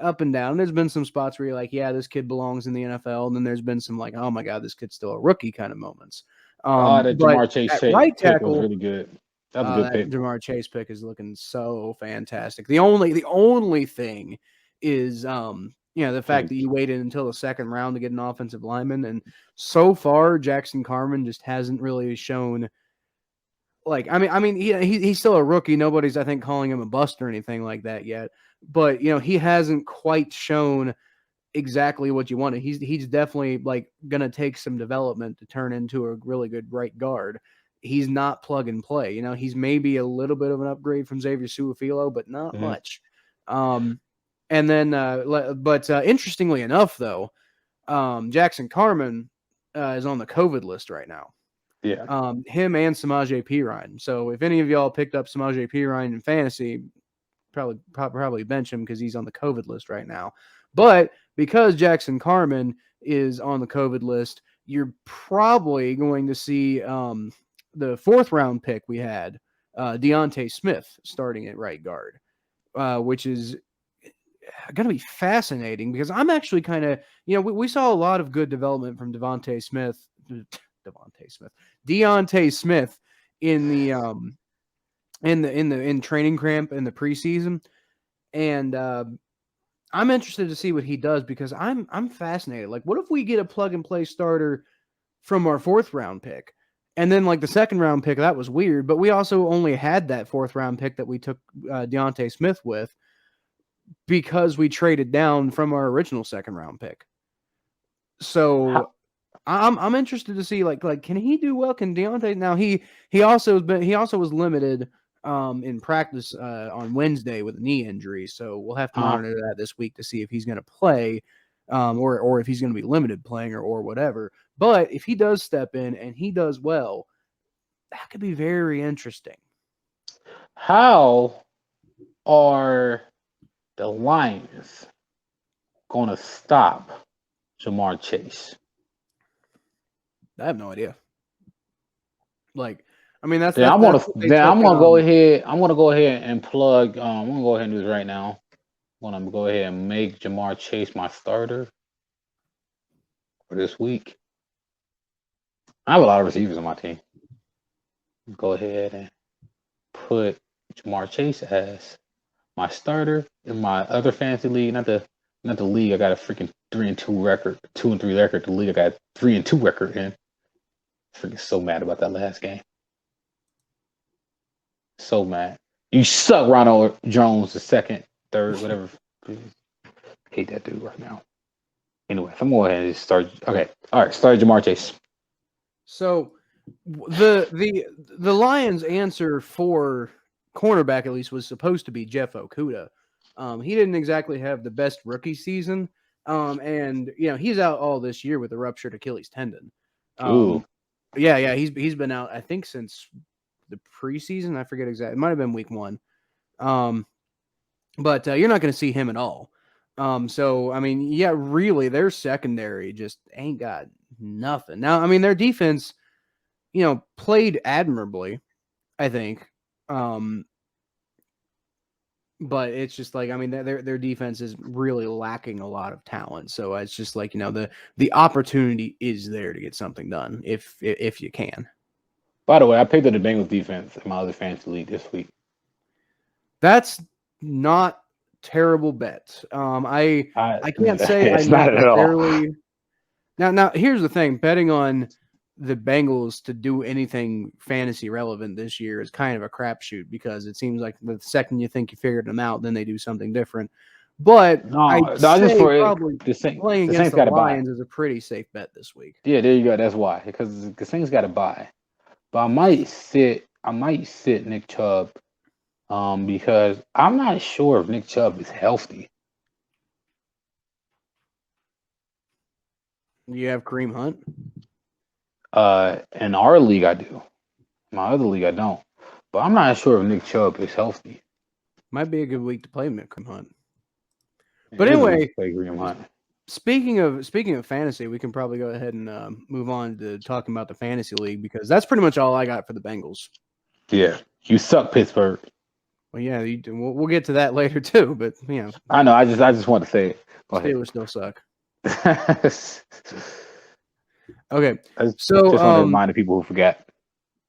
up and down. There's been some spots where you're like, yeah, this kid belongs in the NFL, and then there's been some like, oh my god, this kid's still a rookie kind of moments. That Jamar Chase right tackle was really good. That was a good pick. Jamar Chase pick is looking so fantastic. The only thing is the fact that you waited until the second round to get an offensive lineman, and so far Jackson Carman just hasn't really shown. He's still a rookie. Nobody's, I think, calling him a bust or anything like that yet. But he hasn't quite shown exactly what you wanted. He's definitely gonna take some development to turn into a really good right guard. He's not plug and play. He's maybe a little bit of an upgrade from Xavier Su'a-Filo, but not much. And then, interestingly enough, though, Jackson Carman is on the COVID list right now. Yeah. Him and Samaje Perine. So if any of y'all picked up Samaje Perine in fantasy, probably bench him because he's on the COVID list right now. But because Jackson Carman is on the COVID list, you're probably going to see the fourth round pick we had, Deontay Smith, starting at right guard, which is going to be fascinating because I'm actually kind of, we saw a lot of good development from Deontay Smith in the in training camp in the preseason, and I'm interested to see what he does because I'm fascinated. Like, what if we get a plug and play starter from our fourth round pick, and then the second round pick, that was weird, but we also only had that fourth round pick that we took Deontay Smith with because we traded down from our original second round pick. So I'm interested to see can he do well? Can Deontay now? He also was limited in practice on Wednesday with a knee injury, so we'll have to monitor that this week to see if he's going to play or if he's going to be limited playing or whatever. But if he does step in and he does well, that could be very interesting. How are the Lions going to stop Jamar Chase? I have no idea. That's I'm gonna go ahead. I'm gonna go ahead and plug. I'm gonna go ahead and do this right now. I'm gonna go ahead and make Jamar Chase my starter for this week. I have a lot of receivers on my team. Go ahead and put Jamar Chase as my starter in my other fantasy league. Not the league. I got a freaking 3-2 record, 2-3 record. The league I got 3-2 record in. Freaking so mad about that last game. So mad. You suck, Ronald Jones, the second, third, whatever. Hate that dude right now. Anyway, I'm going to go ahead and start. Okay. All right. Start Jamar Chase. So the Lions' answer for cornerback at least was supposed to be Jeff Okudah. He didn't exactly have the best rookie season. And he's out all this year with a ruptured Achilles tendon. Yeah, he's been out, I think, since the preseason. I forget exactly. It might have been week 1. But you're not going to see him at all. So I mean, yeah, really, their secondary just ain't got nothing. Now, I mean, their defense, played admirably, I think. But it's just like, I mean, their defense is really lacking a lot of talent. So it's just like, the opportunity is there to get something done if you can. By the way, I picked up the Bengals defense in my other fantasy league this week. That's not terrible bet. I can't say it's I not at all. necessarily. Now here's the thing: betting on the Bengals to do anything fantasy relevant this year is kind of a crapshoot because it seems like the second you think you figured them out, then they do something different. But I'd say probably playing against the Lions is a pretty safe bet this week. Yeah, there you go. That's why, because the Saints got to buy. But I might sit Nick Chubb, because I'm not sure if Nick Chubb is healthy. You have Kareem Hunt? In our league, I do. My other league, I don't. But I'm not sure if Nick Chubb is healthy. Might be a good week to play Kareem Hunt. But anyway, speaking of fantasy, we can probably go ahead and move on to talking about the fantasy league because that's pretty much all I got for the Bengals. Yeah, you suck, Pittsburgh. Well, yeah, we'll get to that later too. But I know. I just want to say it. Steelers still suck. Okay, so just want to remind the people who forget.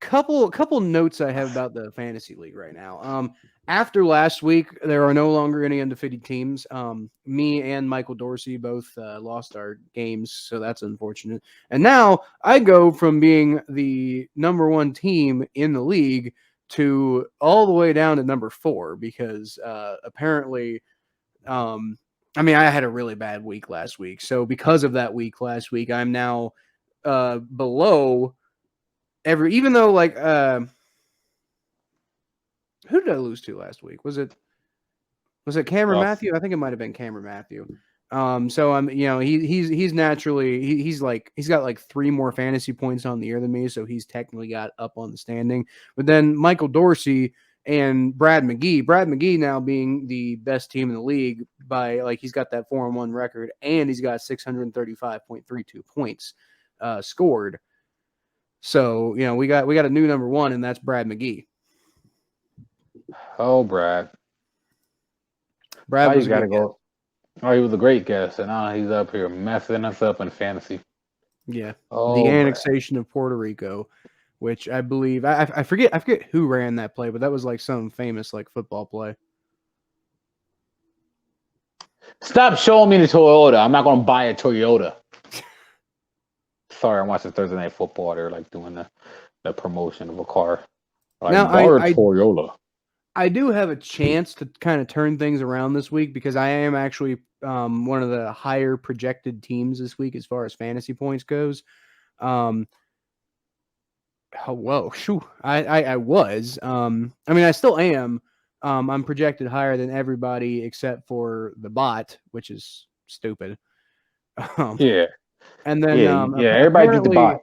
Couple notes I have about the fantasy league right now. After last week, there are no longer any undefeated teams. Me and Michael Dorsey both lost our games, so that's unfortunate. And now I go from being the number 1 team in the league to all the way down to number 4 because apparently, I had a really bad week last week. So because of that week last week, I'm now below even though who did I lose to last week? Was it Cameron Matthew? I think it might have been Cameron Matthew. So I'm, he's naturally he's got like 3 more fantasy points on the year than me, so he's technically got up on the standing. But then Michael Dorsey and Brad McGee now being the best team in the league by he's got that 4-1 record and he's got 635.32 points scored. So, we got a new number 1 and that's Brad McGee. Oh, Brad was got to go. Oh, he was a great guest, and now he's up here messing us up in fantasy. Yeah. The annexation of Puerto Rico, which I believe I forget who ran that play, but that was some famous football play. Stop showing me the Toyota. I'm not going to buy a Toyota. Sorry, I'm watching Thursday Night Football. They're doing the promotion of a car. Now, Toyota. I do have a chance to kind of turn things around this week because I am actually one of the higher projected teams this week as far as fantasy points goes. I was. I still am. I'm projected higher than everybody except for the bot, which is stupid. Yeah. And then everybody beat the bot.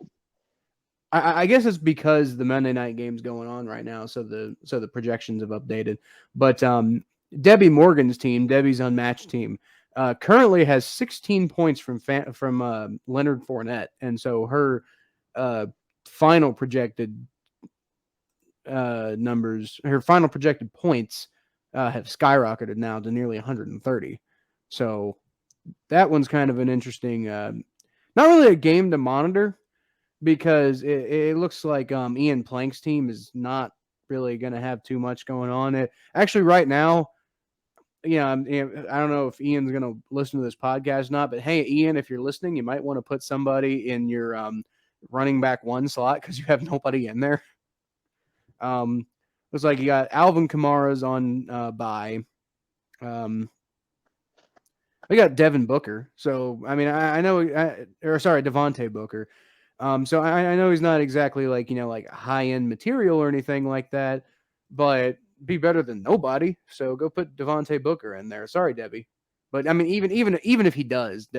I guess it's because the Monday night game's going on right now, so the projections have updated. But Debbie Morgan's team, Debbie's unmatched team, currently has 16 points from Leonard Fournette, and so her final projected numbers, her final projected points have skyrocketed now to nearly 130. So that one's kind of an interesting, not really a game to monitor. Because it looks like Ian Plank's team is not really going to have too much going on. Actually, right now, I don't know if Ian's going to listen to this podcast or not, but hey, Ian, if you're listening, you might want to put somebody in your running back 1 slot because you have nobody in there. Looks like you got Alvin Kamara's on bye. We got Devin Booker. So, I know, Devontae Booker. So I know he's not exactly high-end material or anything like that, but be better than nobody. So go put Devontae Booker in there. Sorry, Debbie. But I mean, even if he does,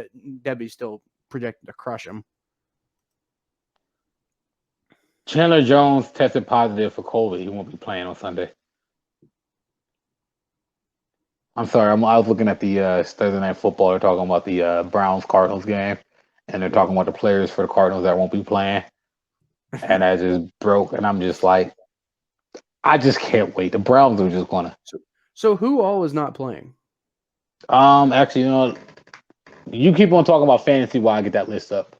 Debbie's still projected to crush him. Chandler Jones tested positive for COVID. He won't be playing on Sunday. I'm sorry. I was looking at the Thursday Night Football. They're talking about the Browns-Cardinals game, and they're talking about the players for the Cardinals that won't be playing. And that just broke, and I'm just like, I just can't wait. The Browns are just gonna. So who all is not playing? Actually, you keep on talking about fantasy while I get that list up.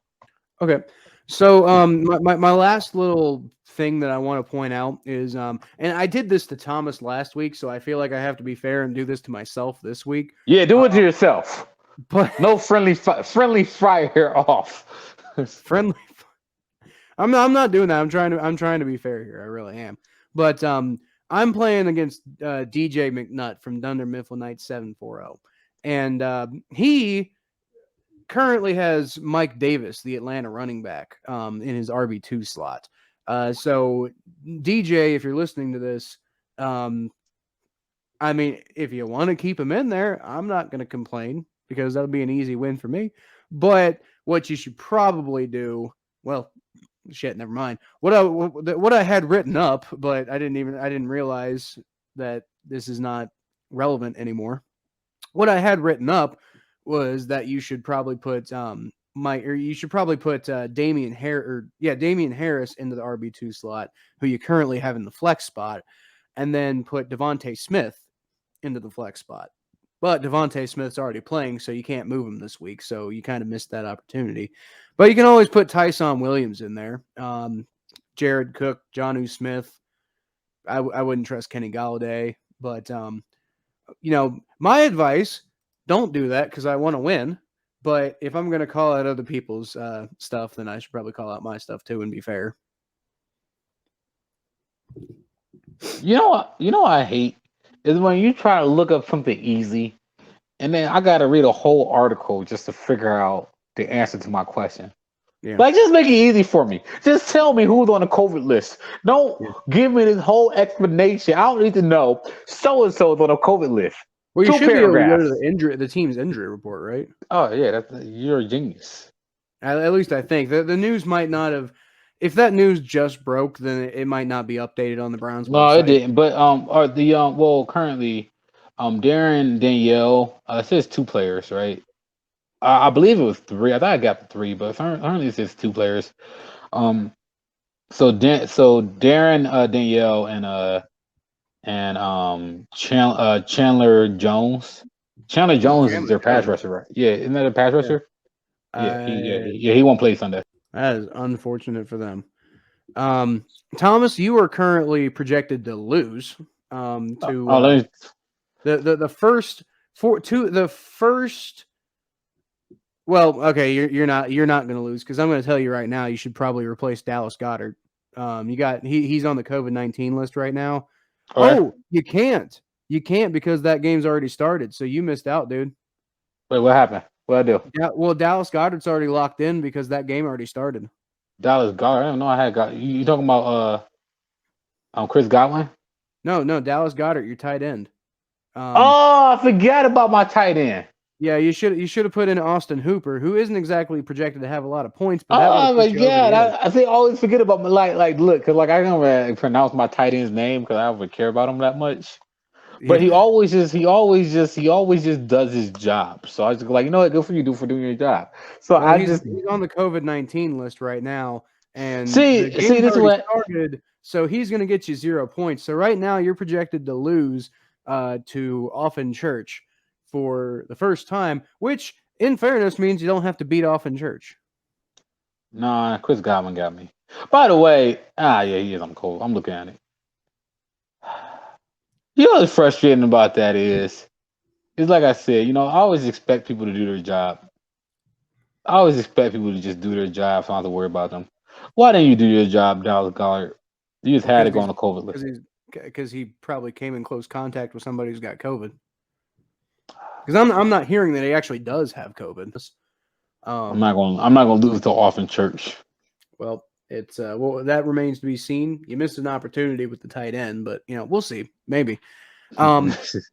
Okay. So my last little thing that I want to point out is and I did this to Thomas last week, so I feel like I have to be fair and do this to myself this week. Yeah, do it to yourself. But no friendly fire off. Friendly. I'm not doing that. I'm trying to be fair here. I really am. But I'm playing against DJ McNutt from Dunder Mifflin Knights 740, and he currently has Mike Davis, the Atlanta running back, in his RB2 slot. So, DJ, if you're listening to this, I mean, if you want to keep him in there, I'm not going to complain because that'll be an easy win for me. But what you should probably do, well, shit, never mind. What I had written up, but I didn't realize that this is not relevant anymore. What I had written up was that you should probably put Damian Harris into the RB2 slot, who you currently have in the flex spot, and then put Devontae Smith into the flex spot. But Devontae Smith's already playing, so you can't move him this week, so you kind of missed that opportunity. But you can always put Tyson Williams in there, Jared Cook, Jonnu Smith. I wouldn't trust Kenny Galladay, but my advice. Don't do that because I want to win. But if I'm going to call out other people's stuff, then I should probably call out my stuff too and be fair. You know what I hate is when you try to look up something easy, and then I got to read a whole article just to figure out the answer to my question. Yeah. Like, just make it easy for me. Just tell me who's on the COVID list. Don't give me this whole explanation. I don't need to know so-and-so is on the COVID list. Well, you should be able to go to the team's injury report, right? Oh, yeah. You're a genius. At least I think. The news might not have... If that news just broke, then it might not be updated on the Browns website. No, it didn't. But currently, Darren Danielle, it says 2 players, right? I believe it was 3. I thought I got 3, but currently it says 2 players. So Darren Danielle and Chandler Jones. Chandler Jones is their pass rusher, right? Yeah, isn't that a pass rusher? Yeah, he won't play Sunday. That is unfortunate for them. Thomas, you are currently projected to lose. The first. Well, okay, you're not going to lose because I'm going to tell you right now. You should probably replace Dallas Goedert. He's on the COVID-19 list right now. Right. Oh, you can't because that game's already started. So you missed out, dude. Wait, what happened? What'd I do? Yeah, well, Dallas Goedert's already locked in because that game already started. Dallas Goedert? I don't know. I had got you talking about Chris Godwin? No, Dallas Goedert, your tight end. I forgot about my tight end. Yeah, you should have put in Austin Hooper, who isn't exactly projected to have a lot of points. But oh my god, I always forget about my look because I don't really pronounce my tight end's name because I don't really care about him that much. But he always just does his job. So I was just like, you know what, good for you for doing your job. So he's on the COVID-19 list right now, and see this is what started. So he's going to get you 0 points. So right now you're projected to lose to Offen Church for the first time, which in fairness means you don't have to beat Offen Church. Nah, Chris Godwin got me. By the way, yeah, he is. I'm cold. I'm looking at it. You know what's frustrating about that is like I said, I always expect people to do their job. I always expect people to just do their job so I don't have to worry about them. Why didn't you do your job, Dallas Goedert? You just had to go on the COVID list. Because he probably came in close contact with somebody who's got COVID. Because I'm not hearing that he actually does have COVID. I'm not going to lose to Offen Church. Well, It's well, that remains to be seen. You missed an opportunity with the tight end, but we'll see. Maybe.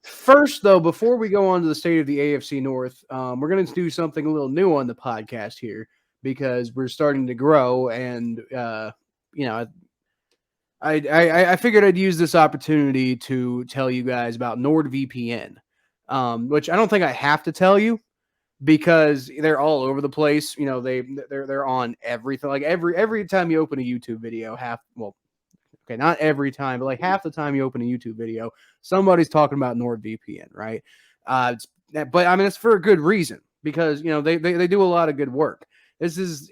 First, though, before we go on to the state of the AFC North, we're going to do something a little new on the podcast here because we're starting to grow, and I figured I'd use this opportunity to tell you guys about NordVPN, which I don't think I have to tell you because they're all over the place. They're on everything. Like every time you open a YouTube video, okay, not every time, but like half the time you open a YouTube video, somebody's talking about NordVPN, right? But I mean, it's for a good reason because they do a lot of good work. This is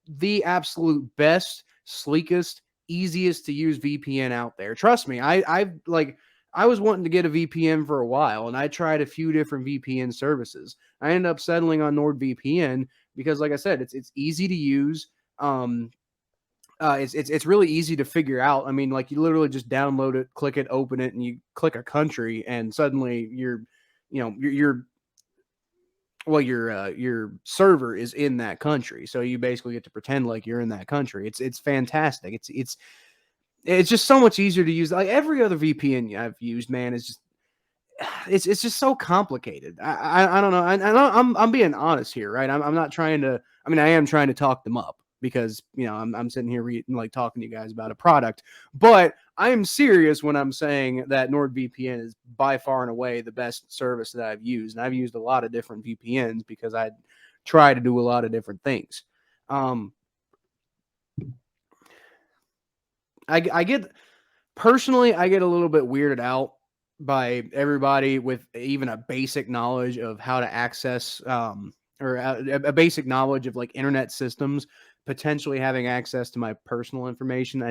the absolute best, sleekest, easiest to use VPN out there. Trust me, I was wanting to get a VPN for a while, and I tried a few different VPN services. I ended up settling on NordVPN because, like I said, it's easy to use. It's really easy to figure out. I mean, like you literally just download it, click it, open it, and you click a country, and suddenly your server is in that country. So you basically get to pretend like you're in that country. It's fantastic. It's just so much easier to use. Like every other VPN I've used, man, is just it's just so complicated. I don't know. I'm being honest here, right? I'm not trying to. I mean, I am trying to talk them up because I'm sitting here talking to you guys about a product, but I am serious when I'm saying that NordVPN is by far and away the best service that I've used, and I've used a lot of different VPNs because I try to do a lot of different things. I get a little bit weirded out by everybody with even a basic knowledge of how to access or a basic knowledge of like internet systems potentially having access to my personal information.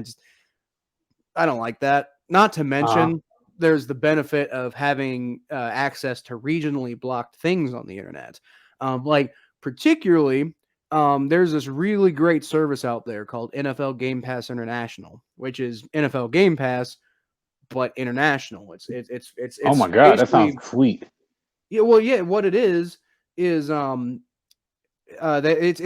I don't like that. Not to mention there's the benefit of having access to regionally blocked things on the internet. Like particularly there's this really great service out there called NFL Game Pass International, which is NFL Game Pass but international. It's oh my god, that sounds sweet. Yeah, well, yeah. What it is it's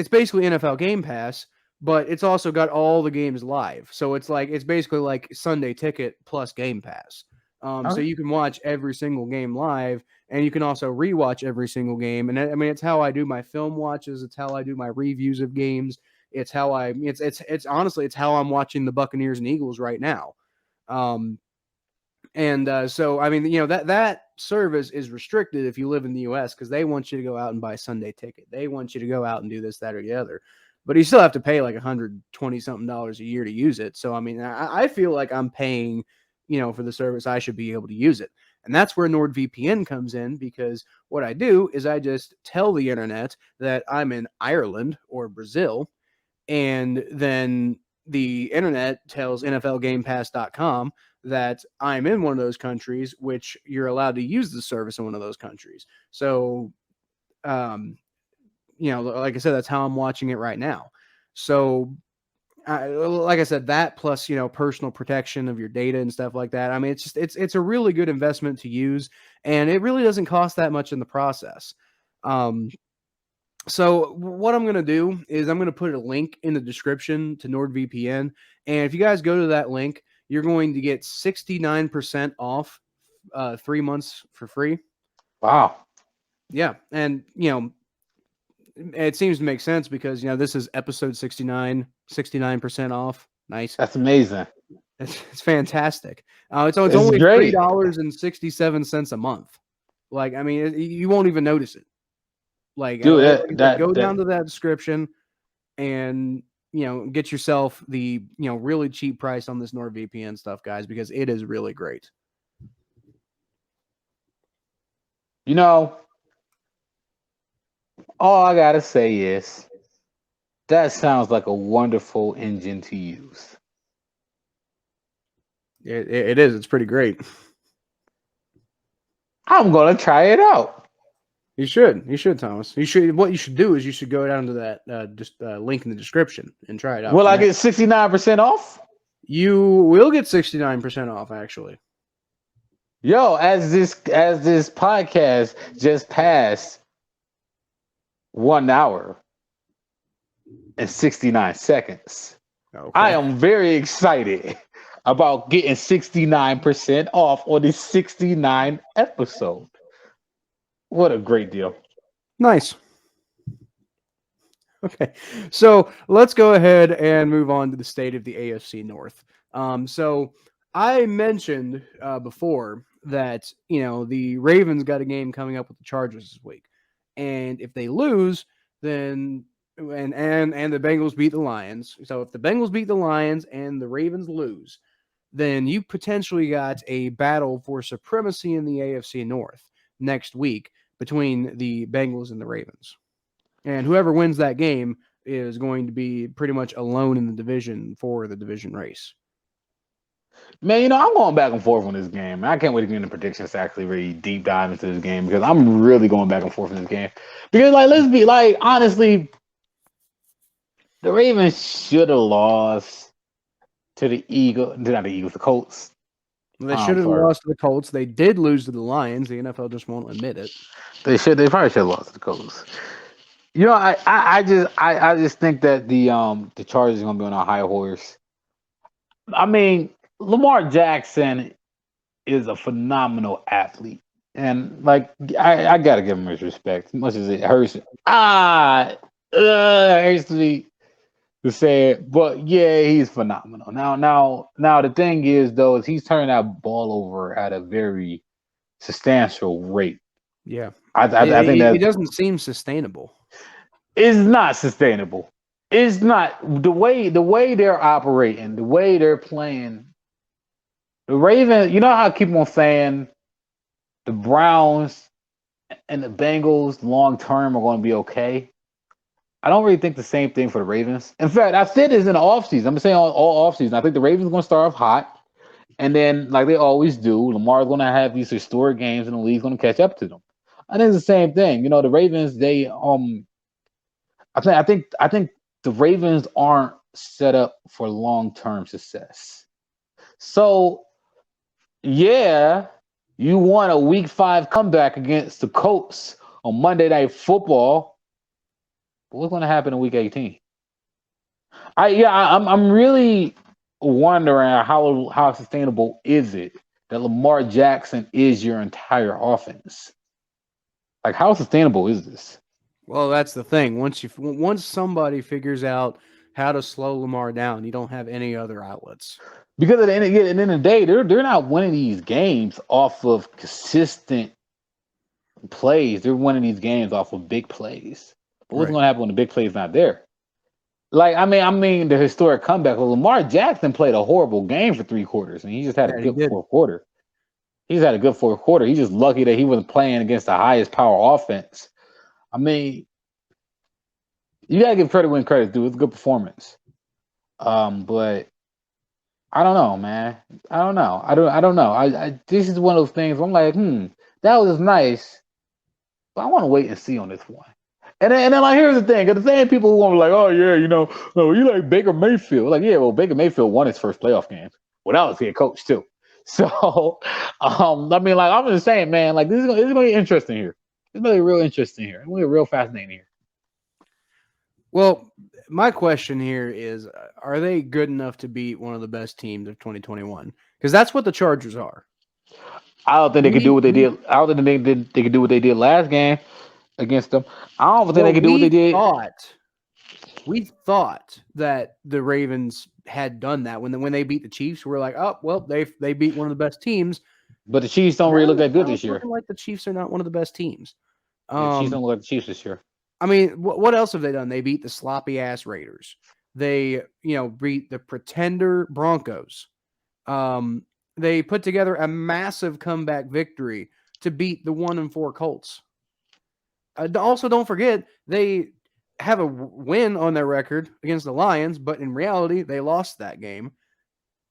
basically NFL Game Pass, but it's also got all the games live. So it's basically like Sunday Ticket plus Game Pass. So you can watch every single game live, and you can also rewatch every single game. And I mean, it's how I do my film watches. It's how I do my reviews of games. It's how it's honestly, it's how I'm watching the Buccaneers and Eagles right now. So, I mean, that service is restricted if you live in the U.S. because they want you to go out and buy Sunday Ticket. They want you to go out and do this, that, or the other. But you still have to pay like $120-something a year to use it. So, I mean, I feel like I'm paying, for the service. I should be able to use it. And that's where NordVPN comes in because what I do is I just tell the internet that I'm in Ireland or Brazil, and then the internet tells NFLGamePass.com that I'm in one of those countries, which you're allowed to use the service in one of those countries. So, like I said, that's how I'm watching it right now. So, like I said, that plus, personal protection of your data and stuff like that. I mean, it's a really good investment to use, and it really doesn't cost that much in the process. So what I'm going to do is I'm going to put a link in the description to NordVPN. And if you guys go to that link, you're going to get 69% off 3 months for free. Wow. Yeah. And, it seems to make sense because, this is episode 69, 69% off. Nice. That's amazing. It's fantastic. It's only great. $3.67 a month. Like, I mean, you won't even notice it. Like, dude, go down to that description and, get yourself the, really cheap price on this NordVPN stuff, guys, because it is really great. All I got to say is that sounds like a wonderful engine to use. It is. It's pretty great. I'm going to try it out. You should, Thomas. What you should do is you should go down to that link in the description and try it out. Will I get 69% off? You will get 69% off, actually. Yo, as this podcast just passed 1 hour and 69 seconds, Okay. I am very excited about getting 69% off on the 69 episode. What a great deal. Nice. Okay, so let's go ahead and move on to the state of the AFC North. So I mentioned before that the Ravens got a game coming up with the Chargers this week, and if they lose, then and the Bengals beat the Lions. So if the Bengals beat the Lions and the Ravens lose, then you potentially got a battle for supremacy in the AFC North next week between the Bengals and the Ravens. And whoever wins that game is going to be pretty much alone in the division for the division race. Man, I'm going back and forth on this game. I can't wait to get into predictions to actually really deep dive into this game because I'm really going back and forth in this game. Because, let's be honestly, the Ravens should have lost to the Colts. They should have lost to the Colts. They did lose to the Lions. The NFL just won't admit it. They probably should have lost to the Colts. I just think that the Chargers are gonna be on a high horse. I mean, Lamar Jackson is a phenomenal athlete, and I gotta give him his respect. As much as it hurts, it hurts me to say it, but yeah, he's phenomenal. Now, the thing is though, is he's turning that ball over at a very substantial rate. Yeah, I think that it doesn't seem sustainable. It's not sustainable. It's not the way they're operating, the way they're playing. The Ravens, how I keep on saying the Browns and the Bengals long term are going to be okay. I don't really think the same thing for the Ravens. In fact, I said this in the offseason. I'm saying all offseason. I think the Ravens are going to start off hot, and then like they always do, Lamar's going to have these historic games, and the league's going to catch up to them. I think it's the same thing. The Ravens, they I think the Ravens aren't set up for long-term success. So, yeah, you won a Week 5 comeback against the Colts on Monday Night Football. But what's going to happen in Week 18? I'm really wondering how sustainable is it that Lamar Jackson is your entire offense? How sustainable is this? Well, that's the thing. Once somebody figures out how to slow Lamar down, you don't have any other outlets. Because at the end of the day, they're not winning these games off of consistent plays. They're winning these games off of big plays. But what's going to happen when the big play is not there? I mean, the historic comeback. Well, Lamar Jackson played a horrible game for 3 quarters, and he just had a good fourth quarter. He's had a good fourth quarter. He's just lucky that he wasn't playing against the highest power offense. I mean, you gotta give credit when credit's due. It's a good performance. But I don't know, man. I don't know. This is one of those things where I'm like, that was nice, but I want to wait and see on this one. And then here's the thing, because the same people who want to be like, oh yeah, you like Baker Mayfield. Yeah, well, Baker Mayfield won his first playoff game without his head coach too. So, I'm just saying, man, this is gonna be interesting here. It's really real interesting here. It's really real fascinating here. Well, my question here is, are they good enough to beat one of the best teams of 2021? Because that's what the Chargers are. I don't think they could do what they did. I don't think they could do what they did last game against them. I don't think they could do what they did. We thought that the Ravens had done that when they beat the Chiefs. We're like, oh, well, they beat one of the best teams. But the Chiefs don't really look that good this year. Like the Chiefs are not one of the best teams. The Chiefs don't look like the Chiefs this year. I mean, what else have they done? They beat the sloppy ass Raiders. They, beat the pretender Broncos. They put together a massive comeback victory to beat the 1-4 Colts. Also, don't forget they have a win on their record against the Lions, but in reality, they lost that game.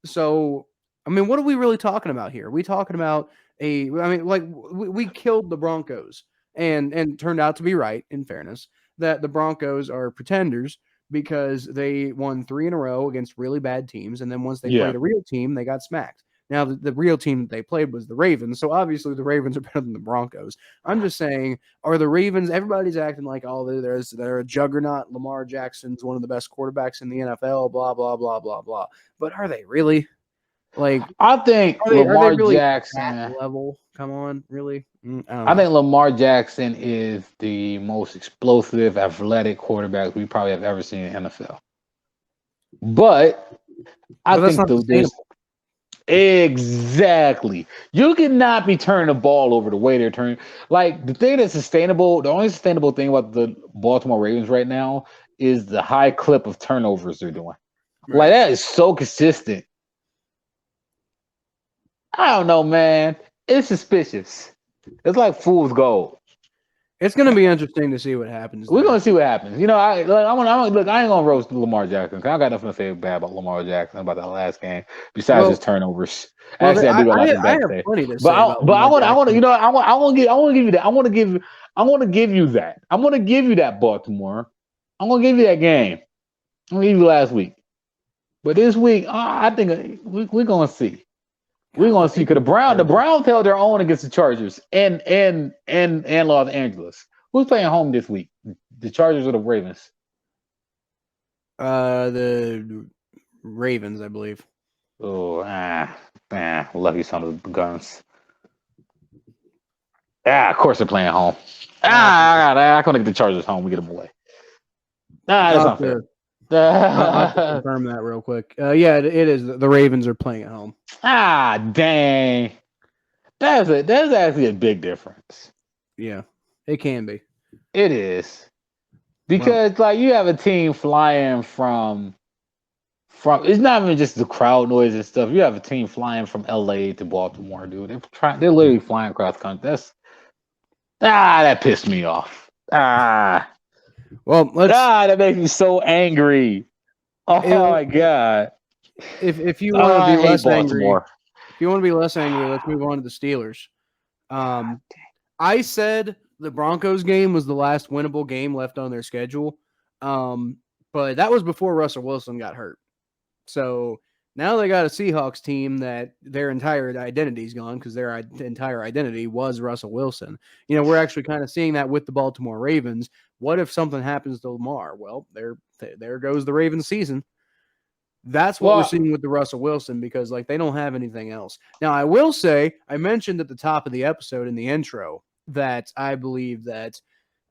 So, I mean, what are we really talking about here? Are we talking about we killed the Broncos and turned out to be right, in fairness, that the Broncos are pretenders because they won 3 in a row against really bad teams. And then once they played a real team, they got smacked. Now, the real team that they played was the Ravens, so obviously the Ravens are better than the Broncos. I'm just saying, are the Ravens, everybody's acting like, they're a juggernaut. Lamar Jackson's one of the best quarterbacks in the NFL, blah, blah, blah, blah, blah. But are they really? Like, I think Lamar Jackson that level. Come on, really? I think Lamar Jackson is the most explosive, athletic quarterback we probably have ever seen in the NFL. But I think exactly. You cannot be turning the ball over the way they're turning. Like, the thing that's sustainable, the only sustainable thing about the Baltimore Ravens right now is the high clip of turnovers they're doing. Right. Like, that is so consistent. I don't know, man. It's suspicious. It's like fool's gold. It's going to be interesting to see what happens. We're going to see what happens. You know, I ain't gonna roast Lamar Jackson. I got nothing to say bad about Lamar Jackson about that last game. Besides his turnovers, actually, I do got nothing bad to say. But I want to, you know, I want to give you that. I want to give you that. I'm going to give you that, Baltimore. I'm going to give you that game. I'm going to give you last week. But this week, I think we're going to see. We're gonna see, because the Browns held their own against the Chargers and Los Angeles. Who's playing home this week? The Chargers or the Ravens? The Ravens, I believe. Oh, lucky son of the guns. Of course they're playing home. I couldn't get the Chargers home. We get them away. That's not fair. I'll confirm that real quick. Yeah, it is. The Ravens are playing at home. Dang. That's actually a big difference. Yeah, it can be. It is. Because you have a team flying from it's not even just the crowd noise and stuff. You have a team flying from LA to Baltimore, dude. They're literally flying across the country. That pissed me off. Well, that makes me so angry. Oh my god! If you want to be less angry, let's move on to the Steelers. I said the Broncos game was the last winnable game left on their schedule, but that was before Russell Wilson got hurt. So now they got a Seahawks team that their entire identity is gone, because their entire identity was Russell Wilson. You know, we're actually kind of seeing that with the Baltimore Ravens. What if something happens to Lamar? Well, there goes the Ravens season. That's what we're seeing with the Russell Wilson, because they don't have anything else. Now, I will say, I mentioned at the top of the episode in the intro that I believe that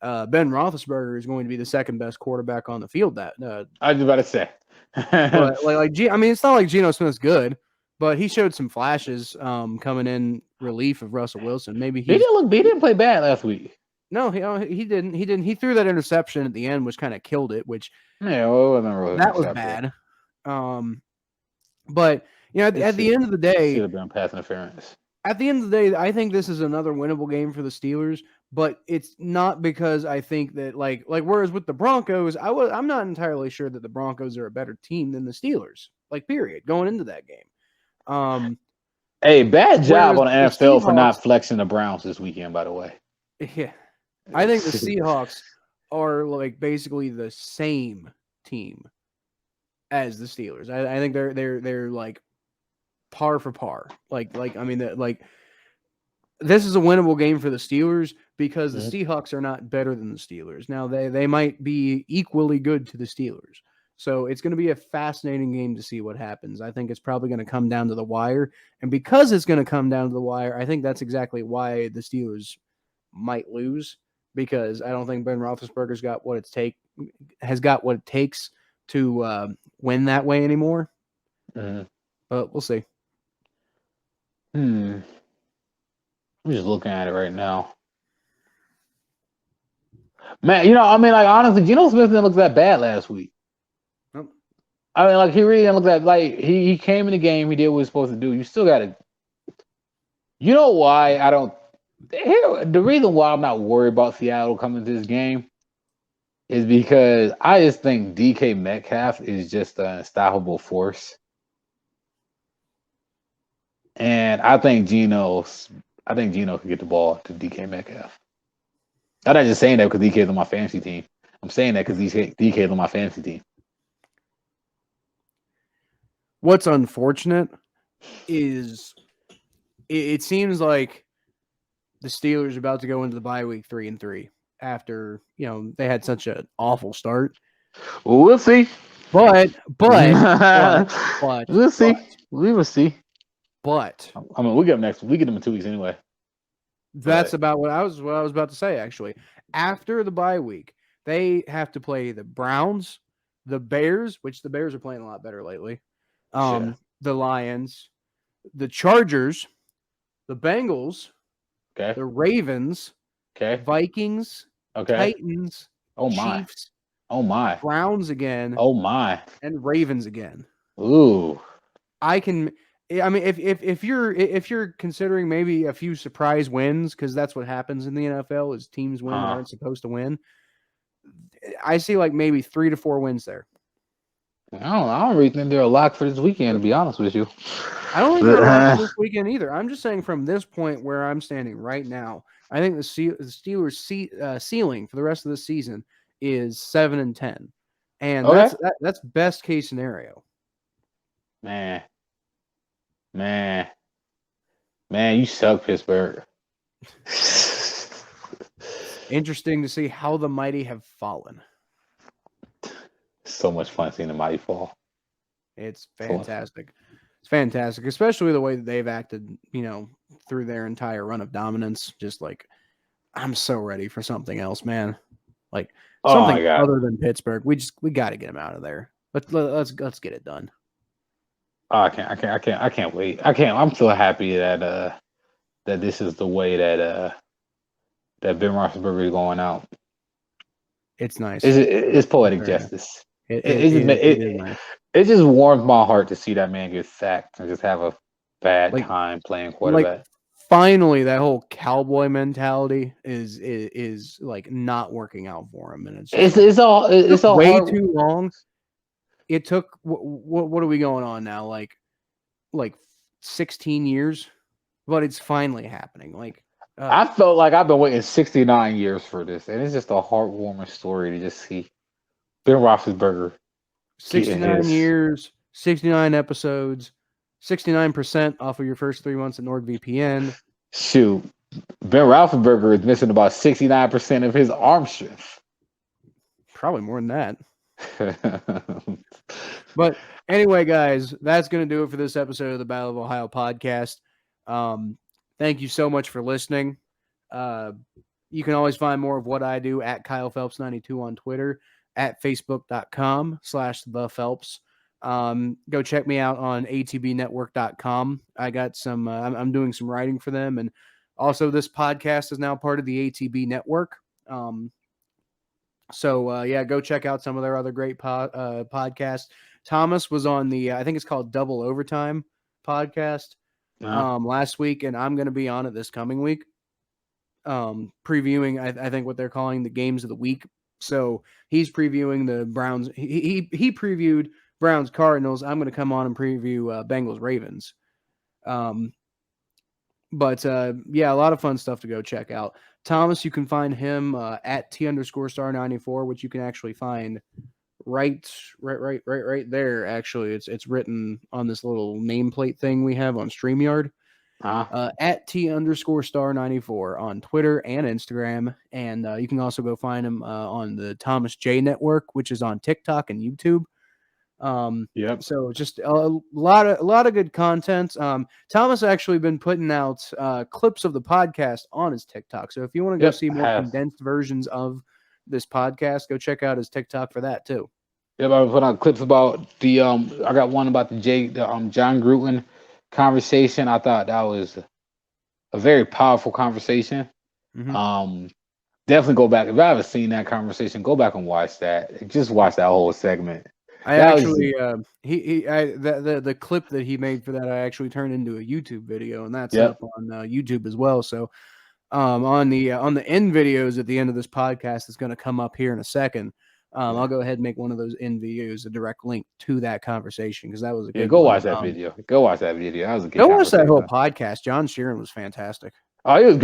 Ben Roethlisberger is going to be the second best quarterback on the field. I was about to say. But it's not like Geno Smith's good, but he showed some flashes coming in relief of Russell Wilson. Maybe he didn't play bad last week. No, he didn't. He threw that interception at the end, which kind of killed it. Which that was bad. But at the end of the day, should have been pass interference. At the end of the day, I think this is another winnable game for the Steelers. But it's not because I think that whereas with the Broncos, I'm not entirely sure that the Broncos are a better team than the Steelers. Period, going into that game. Hey, bad job on the NFL for not flexing the Browns this weekend, by the way. Yeah. I think the Seahawks are basically the same team as the Steelers. I think they're par for par. This is a winnable game for the Steelers because the Seahawks are not better than the Steelers. Now they might be equally good to the Steelers. So it's going to be a fascinating game to see what happens. I think it's probably going to come down to the wire. And because it's going to come down to the wire, I think that's exactly why the Steelers might lose, because I don't think Ben Roethlisberger's got what it takes to win that way anymore. But we'll see. I'm just looking at it right now. Man, honestly, Geno Smith didn't look that bad last week. Nope. He really didn't look that he came in the game, he did what he was supposed to do. You still got to. You know why I don't. The reason why I'm not worried about Seattle coming to this game is because I just think DK Metcalf is just an unstoppable force. And I think Geno can get the ball to DK Metcalf. I'm not just saying that because DK is on my fantasy team. I'm saying that because DK is on my fantasy team. What's unfortunate is it seems like the Steelers are about to go into the bye week 3-3 after, they had such an awful start. Well, we'll see. But we'll see. We will see. But I mean, we get them next. We get them in 2 weeks anyway. That's about what I was about to say. Actually, after the bye week, they have to play the Browns, the Bears, which the Bears are playing a lot better lately. The Lions, the Chargers, the Bengals, the Ravens, Vikings, Titans, Chiefs, Browns again, and Ravens again. Ooh. If you're considering maybe a few surprise wins, because that's what happens in the NFL is teams win that aren't supposed to win. I see like maybe 3 to 4 wins there. I don't really think they're a lock for this weekend, to be honest with you. I don't think they're a lock for this weekend either. I'm just saying from this point where I'm standing right now, I think the Steelers' ceiling for the rest of the season is 7-10, and that's best case scenario. Man, you suck, Pittsburgh. Interesting to see how the mighty have fallen. So much fun seeing the mighty fall. It's fantastic. It's fantastic, especially the way that they've acted, through their entire run of dominance. Just like, I'm so ready for something else, man. Like something other than Pittsburgh. We got to get them out of there. Let's get it done. Oh, I can't wait. I'm so happy that this is the way that Ben Roethlisberger is going out. It's nice. It's poetic justice. It just warms my heart to see that man get sacked and just have a bad time playing quarterback. Finally, that whole cowboy mentality is like not working out for him, and it's all way too long. It took what are we going on now? Like 16 years, but it's finally happening. I felt like I've been waiting 69 years for this, and it's just a heartwarming story to just see Ben Roethlisberger. 69 years, 69 episodes, 69% off of your first 3 months at NordVPN. Shoot, Ben Roethlisberger is missing about 69% of his arm strength. Probably more than that. But anyway, guys, that's going to do it for this episode of the Battle of Ohio podcast. Thank you so much for listening. You can always find more of what I do at Kyle Phelps 92 on Twitter, at facebook.com/thephelps. Go check me out on atbnetwork.com. I got some, I'm doing some writing for them. And also this podcast is now part of the ATB network. So go check out some of their other great podcasts. Thomas was on the, I think it's called Double Overtime podcast last week, and I'm going to be on it this coming week, previewing, I think what they're calling the games of the week. So he's previewing the Browns. He previewed Browns Cardinals. I'm going to come on and preview Bengals Ravens. A lot of fun stuff to go check out. Thomas, you can find him at T_star94, which you can actually find right there. Actually, it's written on this little nameplate thing we have on StreamYard. At T_star94 on Twitter and Instagram. And you can also go find him on the Thomas J Network, which is on TikTok and YouTube. So just a lot of good content. Thomas actually been putting out clips of the podcast on his TikTok. So if you want to go see more condensed versions of this podcast, go check out his TikTok for that too. Yep, I put out clips about the I got one about the John Gruden conversation. I thought that was a very powerful conversation. Mm-hmm. Definitely go back. If I haven't seen that conversation, go back and watch that. Just watch that whole segment. The clip that he made for that I actually turned into a YouTube video, and that's up on YouTube as well. So on the end videos at the end of this podcast is going to come up here in a second. I'll go ahead and make one of those end videos a direct link to that conversation because that was a good go watch that video. Go watch that video. That was a good. Go watch that whole podcast. John Sheeran was fantastic. Oh, he was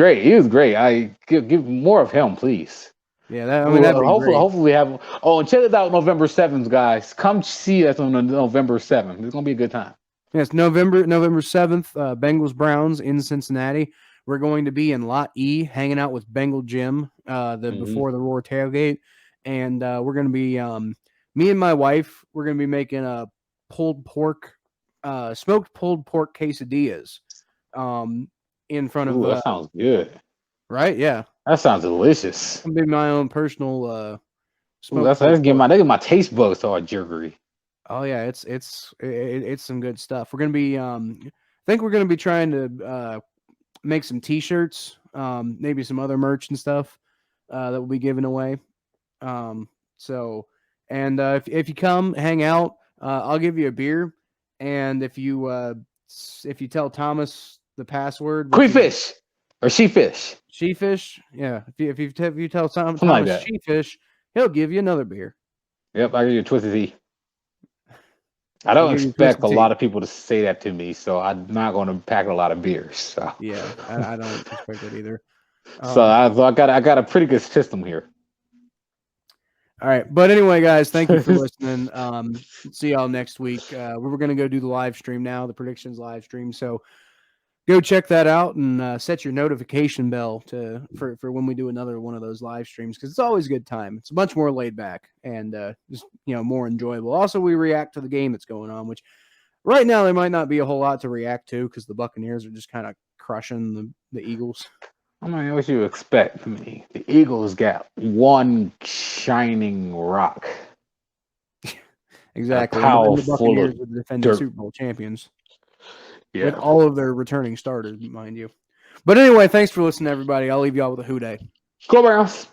great. I give more of him, please. Yeah, hopefully we have. Oh, and check it out November 7th, guys. Come see us on November 7th. It's gonna be a good time. Yes, November 7th, Bengals Browns in Cincinnati. We're going to be in Lot E, hanging out with Bengal Jim, before the Roar tailgate, and we're going to be me and my wife. We're going to be making a smoked pulled pork quesadillas, in front of. That sounds good. Right? Yeah, that sounds delicious. I'm gonna be my own personal That's getting my taste buds to our jiggery. Oh yeah, it's some good stuff. We're gonna be I think we're gonna be trying to make some t-shirts, maybe some other merch and stuff that we'll be giving away. If you come hang out, I'll give you a beer, and if you tell Thomas the password, Queenfish or shefish. Shefish, yeah. If you tell Thomas like that. Shefish, he'll give you another beer. Yep, I give you a twisted tea. I don't expect a lot of people to say that to me, so I'm not going to pack a lot of beers. So yeah, I don't expect that either. So I got a pretty good system here. All right, but anyway, guys, thank you for listening. See y'all next week. We're going to go do the live stream now, the predictions live stream. So go check that out and set your notification bell for when we do another one of those live streams, because it's always a good time. It's much more laid back and just more enjoyable. Also, we react to the game that's going on, which right now there might not be a whole lot to react to because the Buccaneers are just kind of crushing the Eagles. I mean, what you expect from me? The Eagles got one shining rock. Exactly. And the Buccaneers are the defending Super Bowl champions. Yeah. With all of their returning starters, mind you. But anyway, thanks for listening, everybody. I'll leave y'all with a Who Dey. Go Browns.